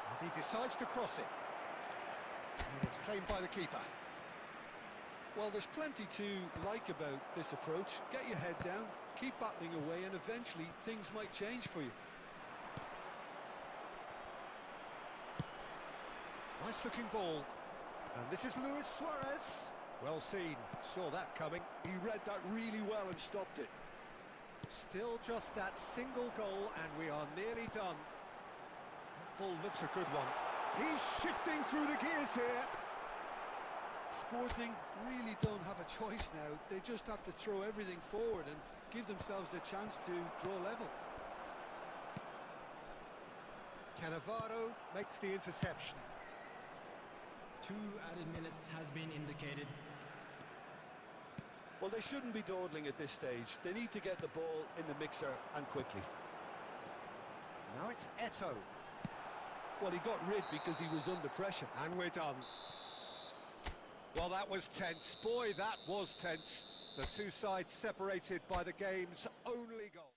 And he decides to cross it. And it's claimed by the keeper. Well, there's plenty to like about this approach. Get your head down, keep battling away, and eventually things might change for you. Nice looking ball. And this is Luis Suarez. Well seen, saw that coming. He read that really well and stopped it. Still just that single goal and we are nearly done. That ball looks a good one. He's shifting through the gears here. Sporting really don't have a choice now. They just have to throw everything forward and give themselves a chance to draw level. Cannavaro makes the interception. 2 added minutes has been indicated. Well, they shouldn't be dawdling at this stage. They need to get the ball in the mixer and quickly. Now it's Eto. Well, he got rid because he was under pressure. And we're done. Well, that was tense. Boy, that was tense. The two sides separated by the game's only goal.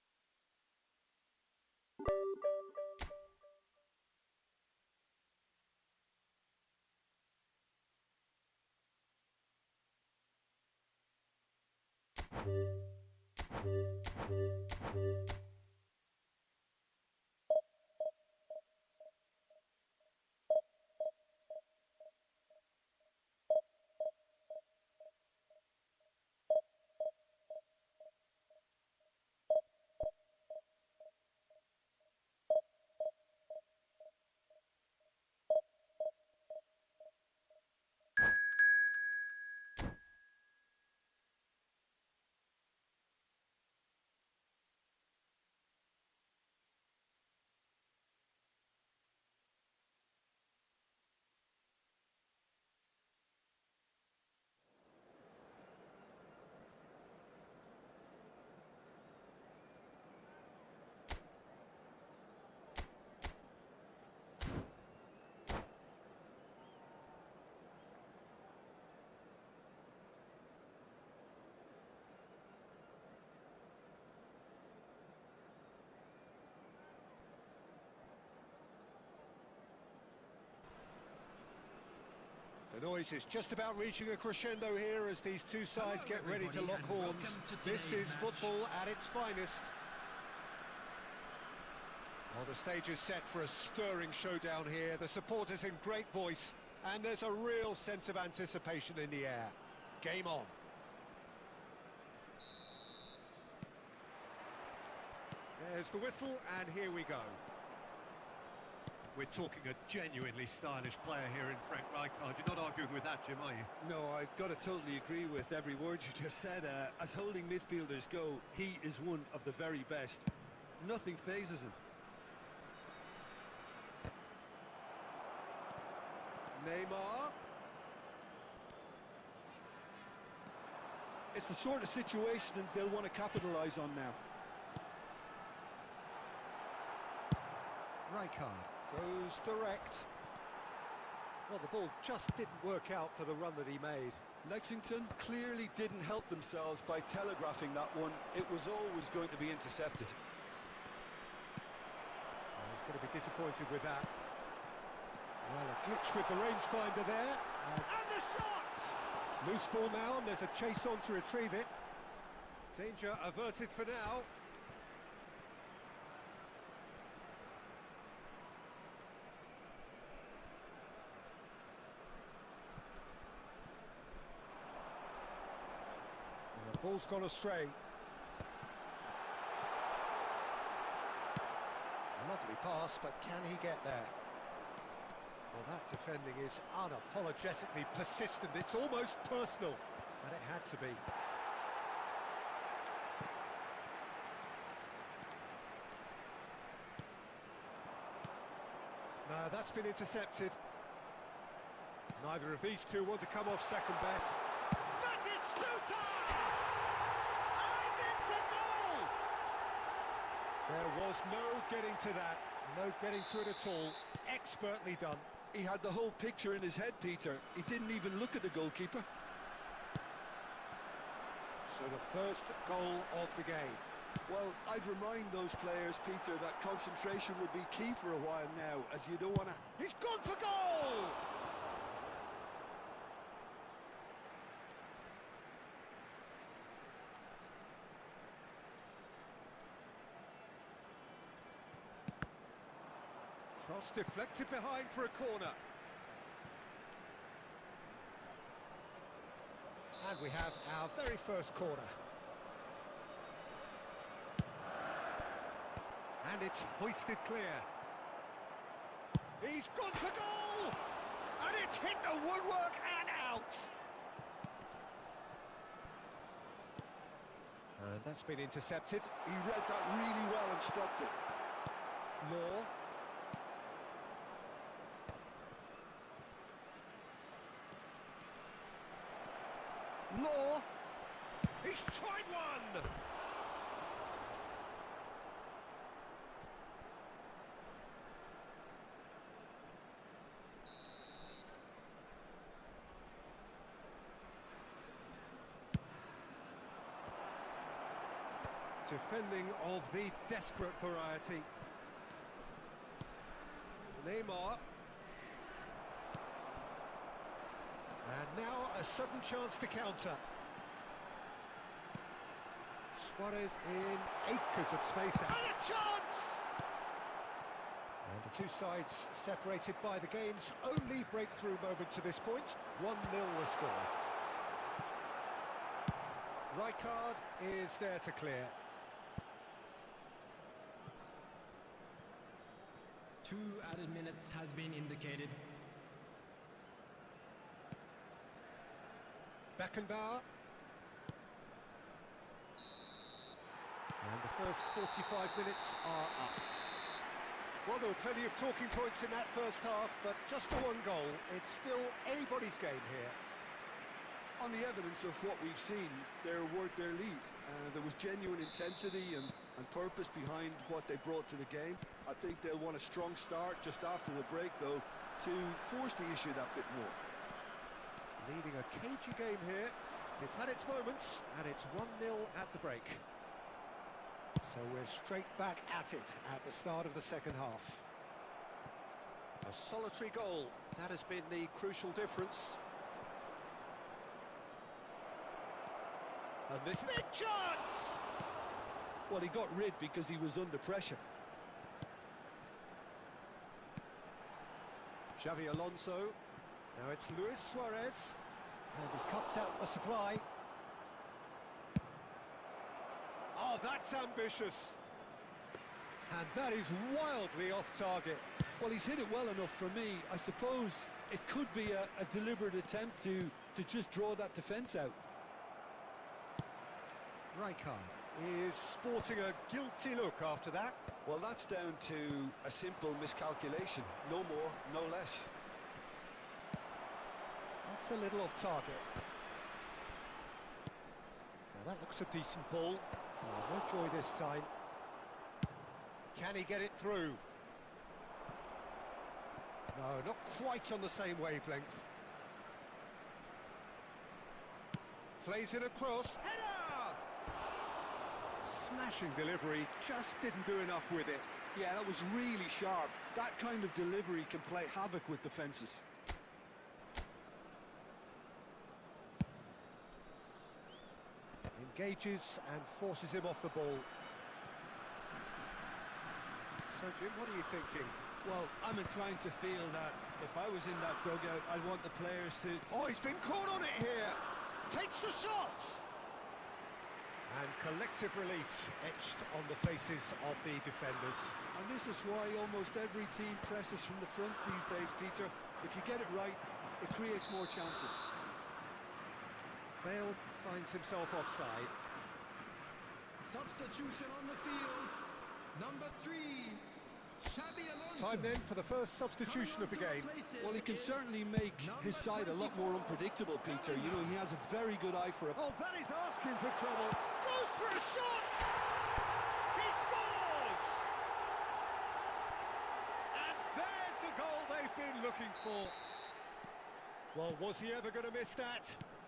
The noise is just about reaching a crescendo here as these two sides get ready to lock horns. This is football at its finest. Well, the stage is set for a stirring showdown here. The supporters in great voice, and there's a real sense of anticipation in the air. Game on. There's the whistle, and here we go. We're talking a genuinely stylish player here in Frank Rijkaard. You're not arguing with that, Jim, are you? No, I've got to totally agree with every word you just said. As holding midfielders go, he is one of the very best. Nothing phases him. Neymar. It's the sort of situation that they'll want to capitalise on now. Rijkaard goes direct. Well, the ball just didn't work out for the run that he made. Lexington clearly didn't help themselves by telegraphing that one. It was always going to be intercepted. Oh, he's going to be disappointed with that. Well, a glitch with the rangefinder there. And the shot! Loose ball now, and there's a chase on to retrieve it. Danger averted for now. And the ball's gone astray. Lovely pass, but can he get there? Well, that defending is unapologetically persistent. It's almost personal, and it had to be. that's been intercepted. Neither of these two want to come off second best. Batistuta! And it's a goal! There was no getting to that, no getting to it at all. Expertly done. He had the whole picture in his head, Peter. He didn't even look at the goalkeeper. So the first goal of the game. Well, I'd remind those players, Peter, that concentration will be key for a while now, as you don't want to... He's gone for goal! Cross deflected behind for a corner. And we have our very first corner. And it's hoisted clear. He's gone for goal! And it's hit the woodwork and out! And that's been intercepted. He read that really well and stopped it. Law. Law. He's tried one! Defending of the desperate variety. Neymar. And now a sudden chance to counter. Suarez in acres of space. And a chance! And the two sides separated by the game's only breakthrough moment to this point. 1-0 the score. Rijkaard is there to clear. 2 added minutes has been indicated. Beckenbauer. And the first 45 minutes are up. Well, there were plenty of talking points in that first half, but just the one goal. It's still anybody's game here. On the evidence of what we've seen, they're worth their lead. There was genuine intensity and purpose behind what they brought to the game. I think they'll want a strong start just after the break, though, to force the issue that bit more. Leading a cagey game here. It's had its moments, and it's 1-0 at the break. So we're straight back at it at the start of the second half. A solitary goal. That has been the crucial difference. And this big chance! Well, he got rid because he was under pressure. Xavi Alonso. Now it's Luis Suarez. And he cuts out the supply. Oh, that's ambitious. And that is wildly off target. Well, he's hit it well enough for me. I suppose it could be a deliberate attempt to just draw that defence out. Rijkaard is sporting a guilty look after that. Well, that's down to a simple miscalculation. No more, no less. That's a little off target. Now that looks a decent ball. Oh, no joy this time. Can he get it through? No, not quite on the same wavelength. Plays it across. Header! Smashing delivery, just didn't do enough with it. Yeah, that was really sharp. That kind of delivery can play havoc with defences. Engages and forces him off the ball. So, Jim, what are you thinking? Well, I'm inclined to feel that if I was in that dugout, I'd want the players to... Oh, he's been caught on it here! Takes the shots! And collective relief etched on the faces of the defenders. And this is why almost every team presses from the front these days, Peter. If you get it right, it creates more chances. Bale finds himself offside. Substitution on the field. Number 3. Xabi Alonso. Time then for the first substitution of the game. Well, he can certainly make his side a lot more unpredictable, Peter. You know, he has a very good eye for it. Oh, that is asking for trouble. Goes for a shot! He scores! And there's the goal they've been looking for. Well, was he ever going to miss that?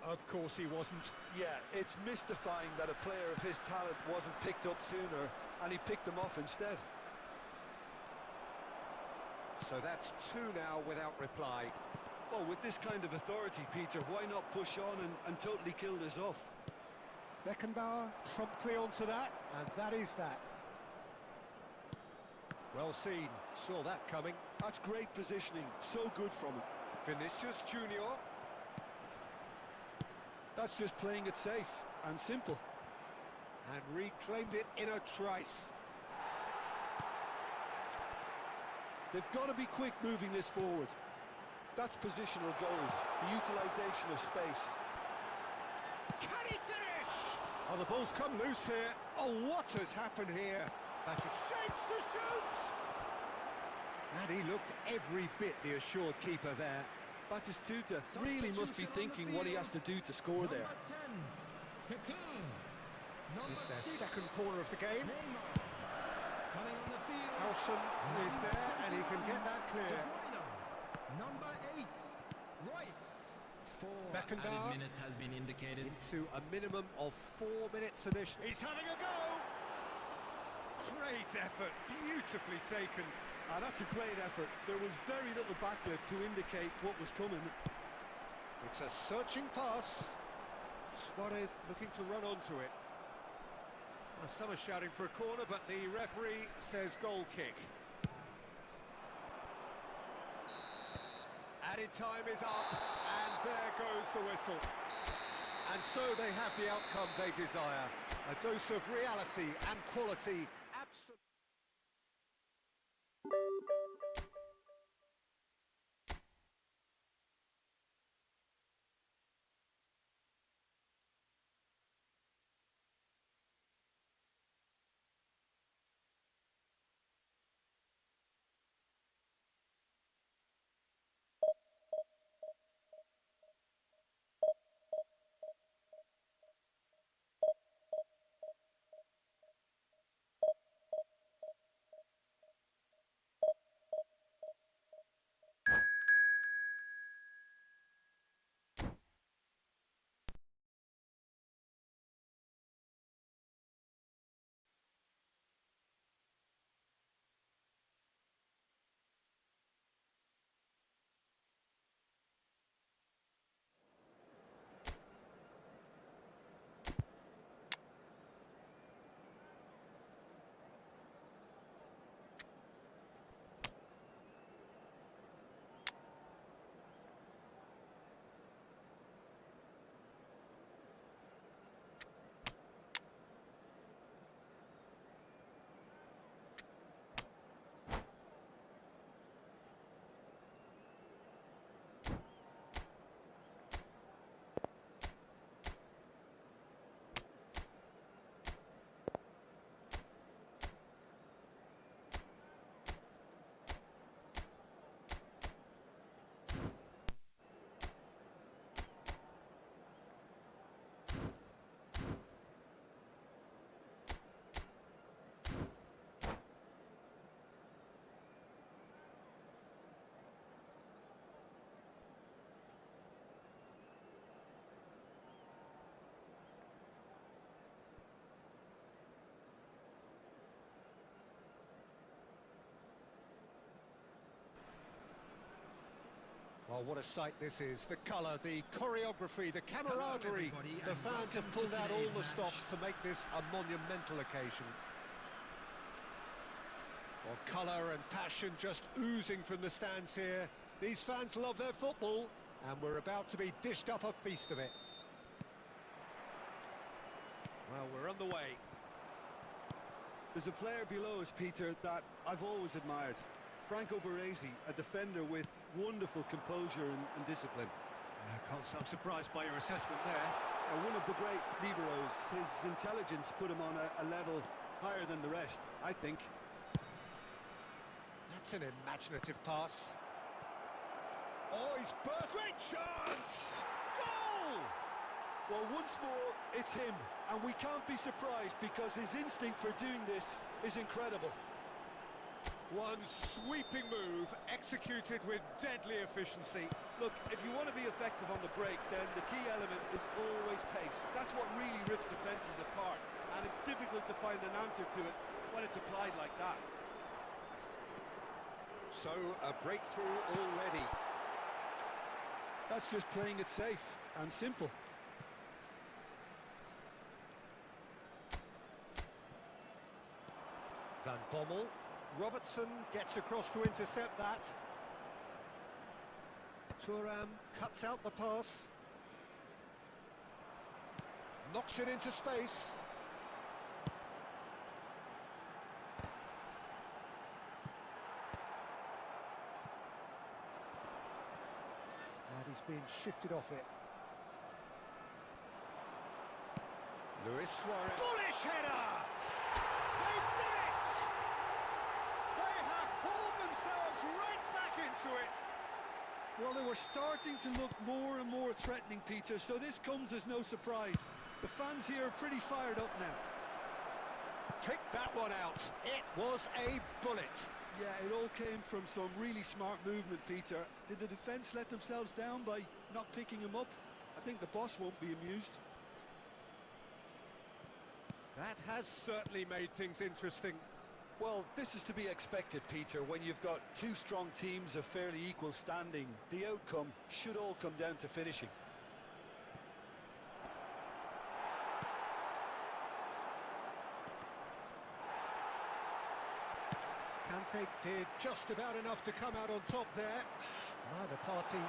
Of course he wasn't. Yeah, it's mystifying that a player of his talent wasn't picked up sooner, and he picked them off instead. So that's two now without reply. Well, with this kind of authority, Peter, why not push on and totally kill this off? Beckenbauer promptly onto that, and that is that. Well seen, saw that coming. That's great positioning, so good from him. Vinicius Junior. That's just playing it safe and simple. And reclaimed it in a trice. They've got to be quick moving this forward. That's positional gold, the utilisation of space. Can he finish? Oh, the ball's come loose here. Oh, what has happened here? That is shapes to shoot! And he looked every bit the assured keeper there. Batistuta really must be thinking what he has to do to score there. Number 10, Kaka. Number It's their 6, second corner of the game. Neymar. Coming on the field. Howson is there, and he can get that De clear. Bruyne. Number 8, Royce. 4 Beckenbauer. added minutes has been indicated. Into a minimum of 4 minutes initially. He's having a go! Great effort, beautifully taken. That's a great effort. There was very little backlift to indicate what was coming. It's a searching pass. Suarez looking to run onto it. Well, some are shouting for a corner, but the referee says goal kick. Added time is up, and there goes the whistle. And so they have the outcome they desire. A dose of reality and quality. Absolutely. Well, what a sight this is. The colour, the choreography, the camaraderie. everybody, The and fans have welcome pulled to out all today's the match. stops to make this a monumental occasion. Well, colour and passion just oozing from the stands here. These fans love their football, and we're about to be dished up a feast of it. Well, we're on the way. There's a player below us, Peter, that I've always admired. Franco Baresi, a defender with wonderful composure and discipline. Can't say I'm surprised by your assessment there. One of the great liberos. His intelligence put him on a level higher than the rest, I think. That's an imaginative pass. Oh, he's burst. Great chance! Goal! Well, once more, it's him, and we can't be surprised because his instinct for doing this is incredible. One sweeping move, executed with deadly efficiency. Look, if you want to be effective on the break, then the key element is always pace. That's what really rips defences apart, and it's difficult to find an answer to it when it's applied like that. So, a breakthrough already. That's just playing it safe and simple. Van Bommel. Robertson gets across to intercept that. Thuram cuts out the pass. Knocks it into space. And he's being shifted off it. Luis Suarez. Bullish header! They've done it! They have hauled themselves right back into it. Well, they were starting to look more and more threatening, Peter, so this comes as no surprise. The fans here are pretty fired up now. Pick that one out. It was a bullet. Yeah, it all came from some really smart movement, Peter. Did the defence let themselves down by not picking him up? I think the boss won't be amused. That has certainly made things interesting. Well, this is to be expected, Peter. When you've got two strong teams of fairly equal standing, the outcome should all come down to finishing. Kante did just about enough to come out on top there. Neither party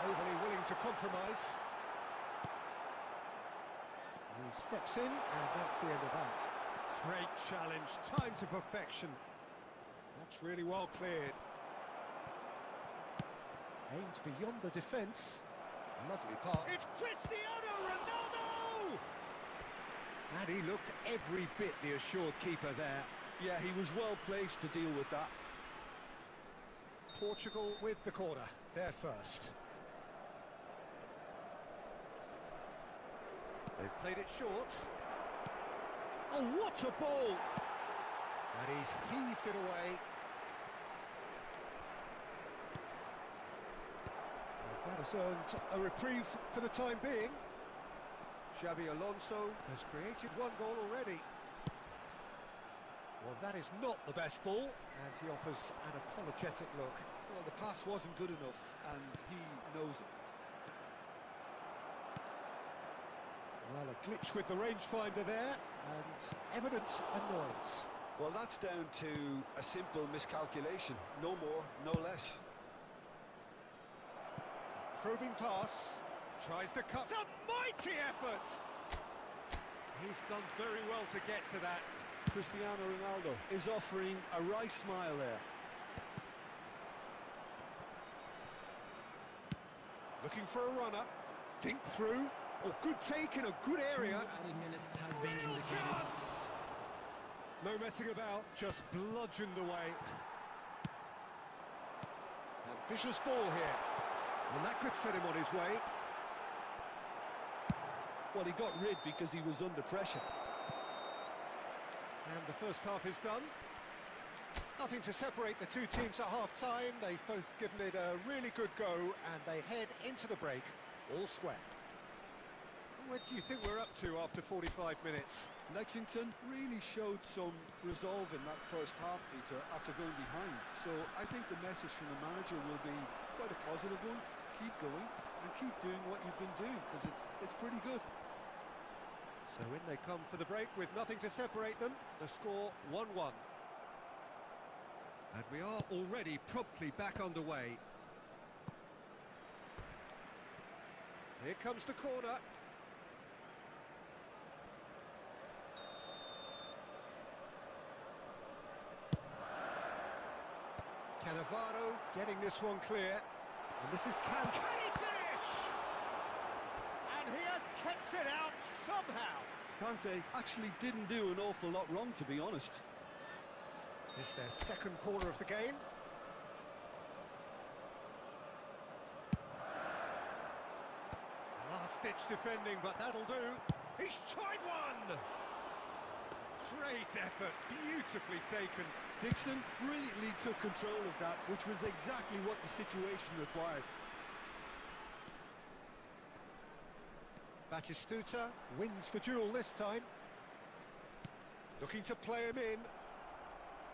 overly willing to compromise. He steps in, and that's the end of that. Great challenge, time to perfection. That's really well cleared. Aims beyond the defence. Lovely pass. It's Cristiano Ronaldo! And he looked every bit the assured keeper there. Yeah, he was well placed to deal with that. Portugal with the corner, they're first. They've played it short. Oh, what a ball! And he's heaved it away. That has earned a reprieve for the time being. Xabi Alonso has created one goal already. Well, that is not the best ball, and he offers an apologetic look. Well, the pass wasn't good enough, and he knows it. Well, a glitch with the rangefinder there, and evident annoyance. Well, that's down to a simple miscalculation. No more, no less. Probing pass. Tries to cut. It's a mighty effort! He's done very well to get to that. Cristiano Ronaldo is offering a right smile there. Looking for a runner. Dink through. Oh, good take in a good area. Added minutes has been Real indicated. chance! No messing about, just bludgeoned away. Ambitious ball here. And that could set him on his way. Well, he got rid because he was under pressure. And the first half is done. Nothing to separate the two teams at half-time. They've both given it a really good go, and they head into the break all square. What do you think we're up to after 45 minutes? Lexington really showed some resolve in that first half, Peter, after going behind. So I think the message from the manager will be quite a positive one. Keep going and keep doing what you've been doing, because it's pretty good. So in they come for the break with nothing to separate them. The score 1-1. And we are already promptly back underway. Here comes the corner. Cannavaro getting this one clear. And this is Can he finish? And he has kept it out somehow. Kante actually didn't do an awful lot wrong, to be honest. This is their second corner of the game. last-ditch defending, but that'll do. He's tried one! Great effort, beautifully taken. Dixon brilliantly took control of that, which was exactly what the situation required. Batistuta wins the duel this time. Looking to play him in.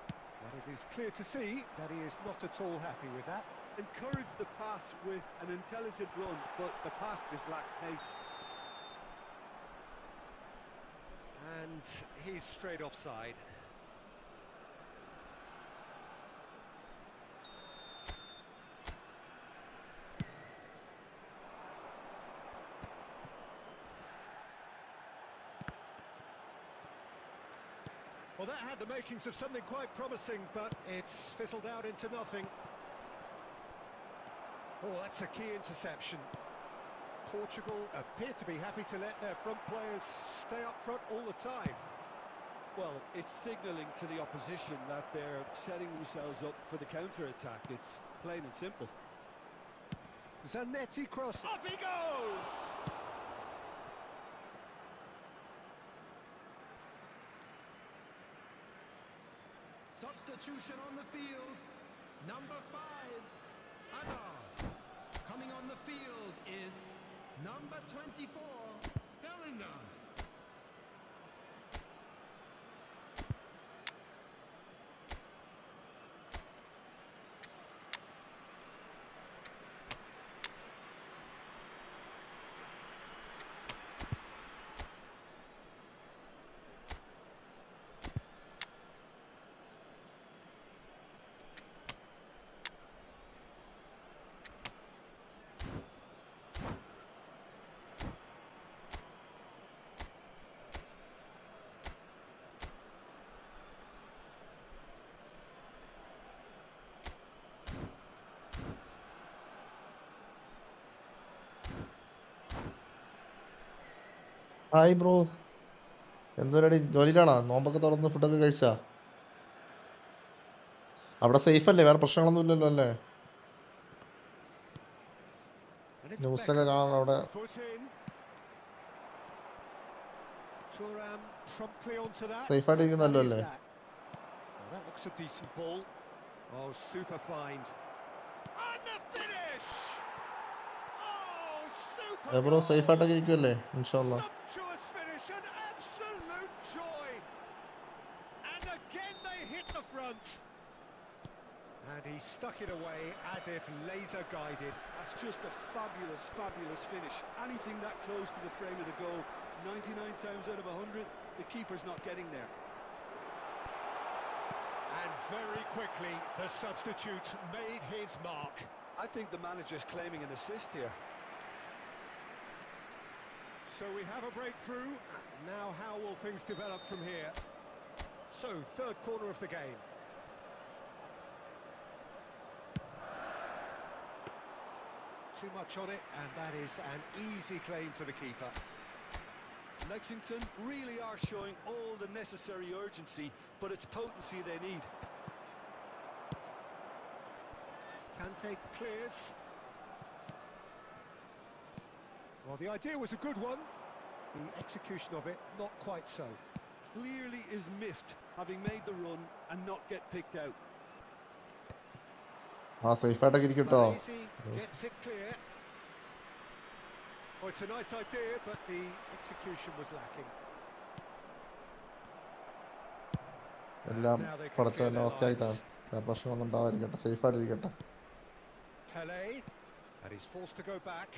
But it is clear to see that he is not at all happy with that. Encouraged the pass with an intelligent run, but the pass just lacked pace. And he's straight offside. Well, that had the makings of something quite promising, but it's fizzled out into nothing. Oh, that's a key interception. Portugal appear to be happy to let their front players stay up front all the time. Well, it's signalling to the opposition that they're setting themselves up for the counter-attack. It's plain and simple. Zanetti cross. Up he goes! Substitution on the field. Number 5, Hazard. Coming on the field is number 24, Bellingham. Hi bro, എന്തുവരടി ജോലിയിലാണോ? നോമ്പൊക്കെ തുറന്ന് ഫുഡൊക്കെ കഴിച്ചാ? അവിടെ safe അല്ലേ? വേറെ പ്രശ്നങ്ങളൊന്നും ഇല്ലല്ലോ അല്ലേ? And it's ന്യൂസൊക്കെ കാണാൻ അവിടെ. Foot in. Thuram promptly onto that. Safe ആയിട്ടിരിക്കുന്നല്ലോ How is അല്ലേ? that? Well, that looks a decent ball. Oh, super find. And the finish! Oh, super bro safe goal! ആയിട്ടൊക്കെ ഇരിക്കുമല്ലേ? ഇൻഷാല്ലാ. Sumptuous finish, an absolute joy. And again they hit the front. And he stuck it away as if laser guided. That's just a fabulous, fabulous finish. Anything that close to the frame of the goal, 99 times out of 100, the keeper's not getting there. And very quickly, the substitute made his mark. I think the manager's claiming an assist here. So we have a breakthrough. Now how will things develop from here? So, third corner of the game. Too much on it, and that is an easy claim for the keeper. Lexington really are showing all the necessary urgency, but it's potency they need. Kante clears. Well, the idea was a good one. The execution of it, not quite so. Clearly is miffed, having made the run and not get picked out. ആ safe ആയിട്ടൊക്കെ ഇരിക്കട്ടോ. Easy, gets it clear. Oh, it's a nice idea, but the execution was lacking. എല്ലാം Now they can പഠിച്ച clear their okay ആയിട്ടാണ്. lines. വേറെ പ്രശ്നമൊന്നും ഉണ്ടാവാതിരിക്കട്ടെ, safe ആയിട്ടിരിക്കട്ടെ. Pele, and he's forced to go back.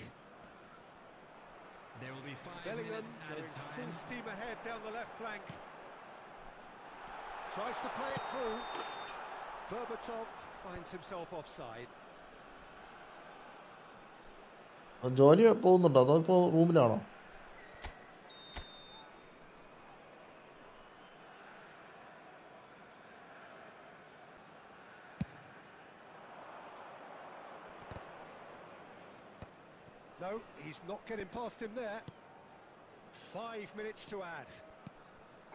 There will be 5 Bellingham minutes going added full time. steam ahead down the left flank. Tries to play it through. Berbatov finds himself offside. ജോലി പോകുന്നുണ്ടോ അതോ ഇപ്പോൾ റൂമിലാണോ? No, he's not getting past him there. 5 minutes to add.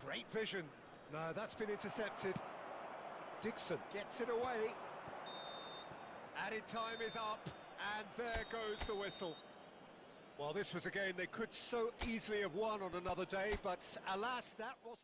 Great vision. No, that's been intercepted. Dixon gets it away. Added time is up, and there goes the whistle. Well, this was a game they could so easily have won on another day, but alas, that wasn't.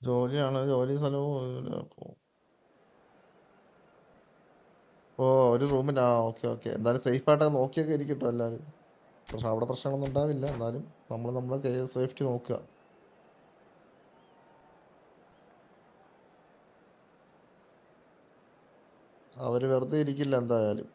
ജോലിയാണ്, ജോലി സ്ഥലവും ഒരു റൂമിലാ. Okay okay, എന്തായാലും സേഫായിട്ടൊക്കെ നോക്കിയൊക്കെ ഇരിക്കട്ടോ എല്ലാവരും. പക്ഷെ അവിടെ പ്രശ്നങ്ങളൊന്നും ഉണ്ടാവില്ല, എന്നാലും നമ്മൾ നമ്മളെ സേഫ്റ്റി നോക്കുക. അവർ വെറുതെ ഇരിക്കില്ല എന്തായാലും.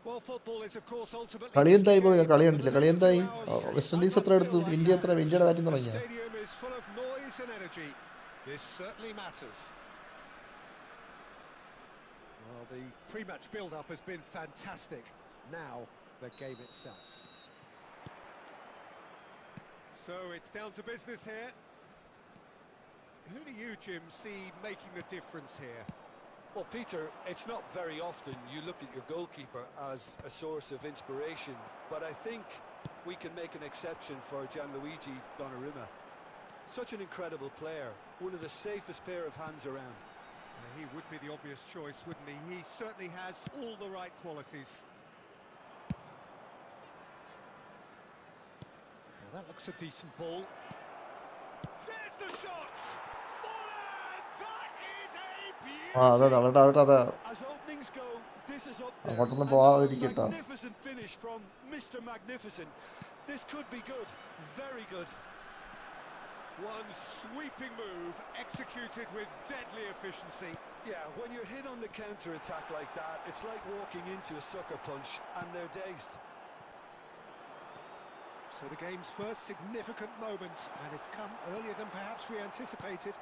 Well, football is of course ultimately കളി just a എന്തായി പോയി? game, കളി but for കണ്ടില്ല. the കളി next 2 എന്തായി? hours, west I Indies might എത്ര feel എടുത്തു? like India that. എത്ര? ഇന്ത്യയുടെ ബാറ്റിംഗ് The തുടങ്ങിയ? stadium is full of noise and energy. This certainly matters. Well, the pre-match build-up has been fantastic. Now, the game itself. So it's down to business here. Who do you, Jim, see making the difference here? Well, Peter, it's not very often you look at your goalkeeper as a source of inspiration, but I think we can make an exception for Gianluigi Donnarumma. Such an incredible player, one of the safest pair of hands around. He would be the obvious choice, wouldn't he? He certainly has all the right qualities. Well, that looks a decent ball. There's the shot! Folland! That is a അതെ beauty! അവരുടെ അതെ, As openings go, this is up there. അങ്ങോട്ടൊന്നും Another പോവാതിരിക്കട്ടോ. magnificent finish from Mr. Magnificent. This could be good, very good. One sweeping move, executed with deadly efficiency. Yeah, when you're hit on the counter-attack like that, it's like walking into a sucker punch and they're dazed. So the game's first significant moment, and it's come earlier than perhaps we anticipated.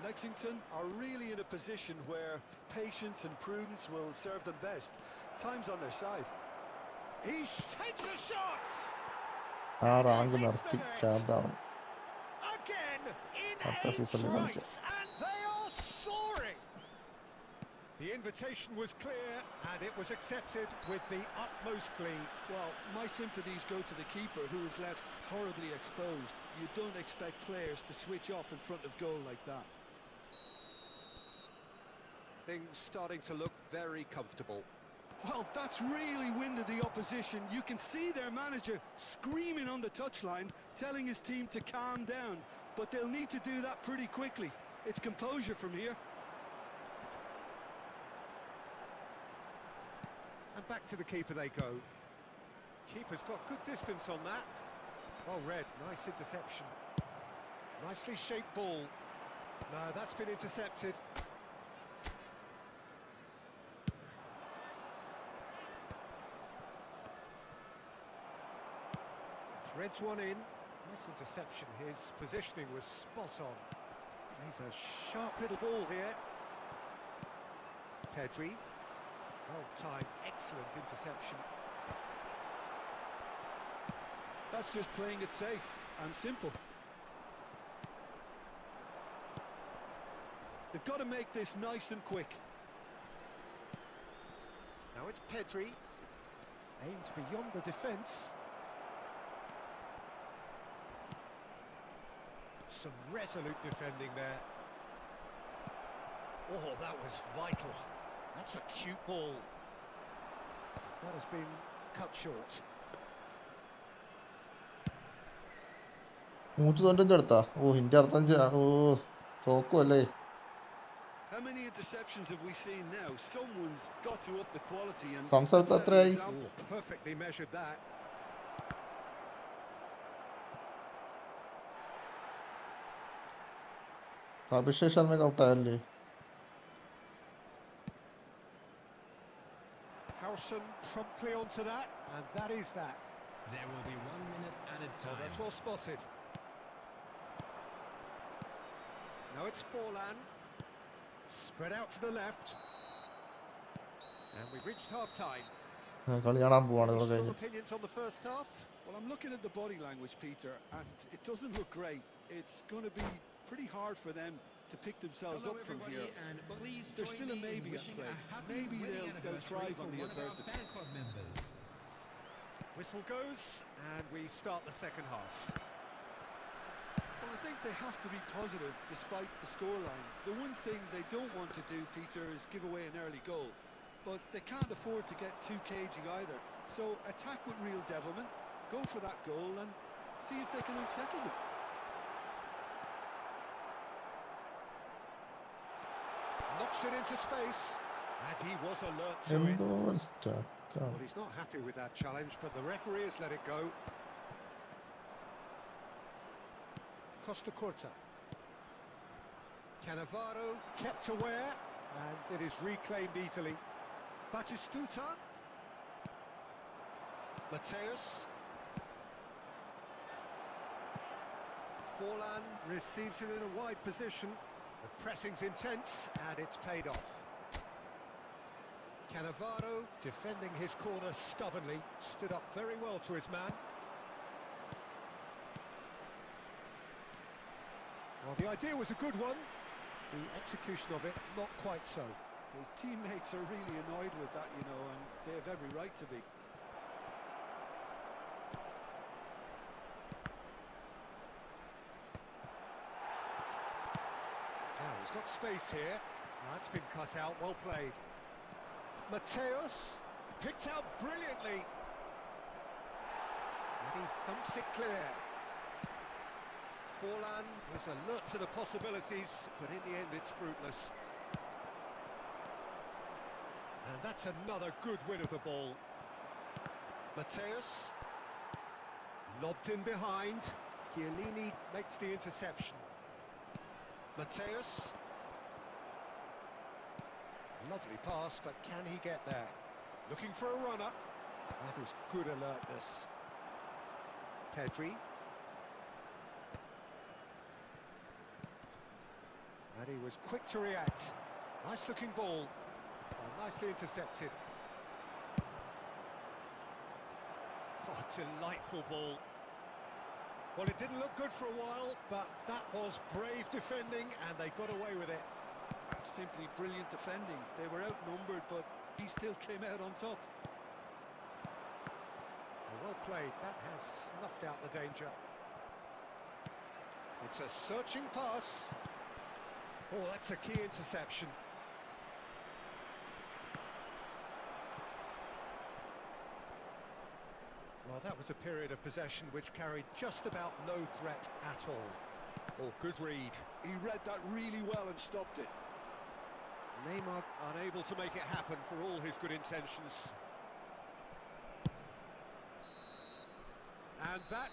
Lexington are really in a position where patience and prudence will serve them best. Time's on their side. He takes a shot! ആ rank നിർത്തി ശാന്താണ് Again in അടുത്ത a സീസണിൽ കളിക്കാം. trice, and they are soaring. The invitation was clear, and it was accepted with the utmost glee. Well, my sympathies go to the keeper, who was left horribly exposed. You don't expect players to switch off in front of goal like that. Things starting to look very comfortable. Well, that's really winded the opposition. You can see their manager screaming on the touchline, telling his team to calm down. But they'll need to do that pretty quickly. It's composure from here. And back to the keeper they go. Keeper's got good distance on that. Well read, nice interception. Nicely shaped ball. No, that's been intercepted. Threads one in. Nice interception. His positioning was spot on. He's a sharp little ball here. Pedri. Well timed, excellent interception. That's just playing it safe and simple. They've got to make this nice and quick. Now it's Pedri. Aimed beyond the defence. Some resolute defending there. Oh, that was vital. That's a cute ball. That has been cut short. 195 എടുത്താ? ഓ, India 65. ഓ, തോക്കുമല്ലേ. How many interceptions have we seen now? Someone's got to up the quality and സംസാരത്തിൽ set an എത്രയായി? example. Oh, perfectly measured that. Abhishek Sharma ഔട്ടായല്ലേ? Howson promptly onto that, and that is that. There will be 1 minute added Oh, time. that's well spotted. Now it's Forlan. Spread out to the left. And we've reached half-time. കളി കാണാൻ പോവാണ് Any ഇവിടെ strong കഴിഞ്ഞ്. opinions on the first half? Well, I'm looking at the body language, Peter, and it doesn't look great. It's going to be pretty hard for them to pick themselves Hello up from everybody, here. and But please there's join still a me in maybe at wishing play. a happy Maybe wedding they'll anniversary thrive for on the one of our adversity. fan club members. Whistle goes, and we start the second half. Well, I think they have to be positive despite the scoreline. The one thing they don't want to do, Peter, is give away an early goal. But they can't afford to get too cagey either. So attack with real devilment, go for that goal and see if they can unsettle them. Knocks it into space, and he was alert to it. എന്തോ ഒരു സ്റ്റക്കാണ്. Well, he's not happy with that challenge, but the referee has let it go. Costa Corta. Cannavaro kept aware, and it is reclaimed easily. Batistuta. Mateus. Forlan receives it in a wide position. The pressing's intense, and it's paid off. Cannavaro, defending his corner stubbornly, stood up very well to his man. Well, the idea was a good one. The execution of it, not quite so. His teammates are really annoyed with that, you know, and they have every right to be. Now, he's got space here. That's been cut out, well played. Mateus, picked out brilliantly. And he thumps it clear. Forlan was alert to the possibilities, but in the end it's fruitless. And that's another good win of the ball. Mateus, lobbed in behind. Chiellini makes the interception. Mateus. Lovely pass, but can he get there? Looking for a runner. That was good alertness. Pedri. And he was quick to react. Nice looking ball. Oh, nicely intercepted. Oh, delightful ball. Well, it didn't look good for a while, but that was brave defending, and they got away with it. That's simply brilliant defending. They were outnumbered, but he still came out on top. Well played. That has snuffed out the danger. It's a searching pass. Oh, that's a key interception. Well, that was a period of possession which carried just about no threat at all. Oh, good read. He read that really well and stopped it. Neymar unable to make it happen for all his good intentions. And that...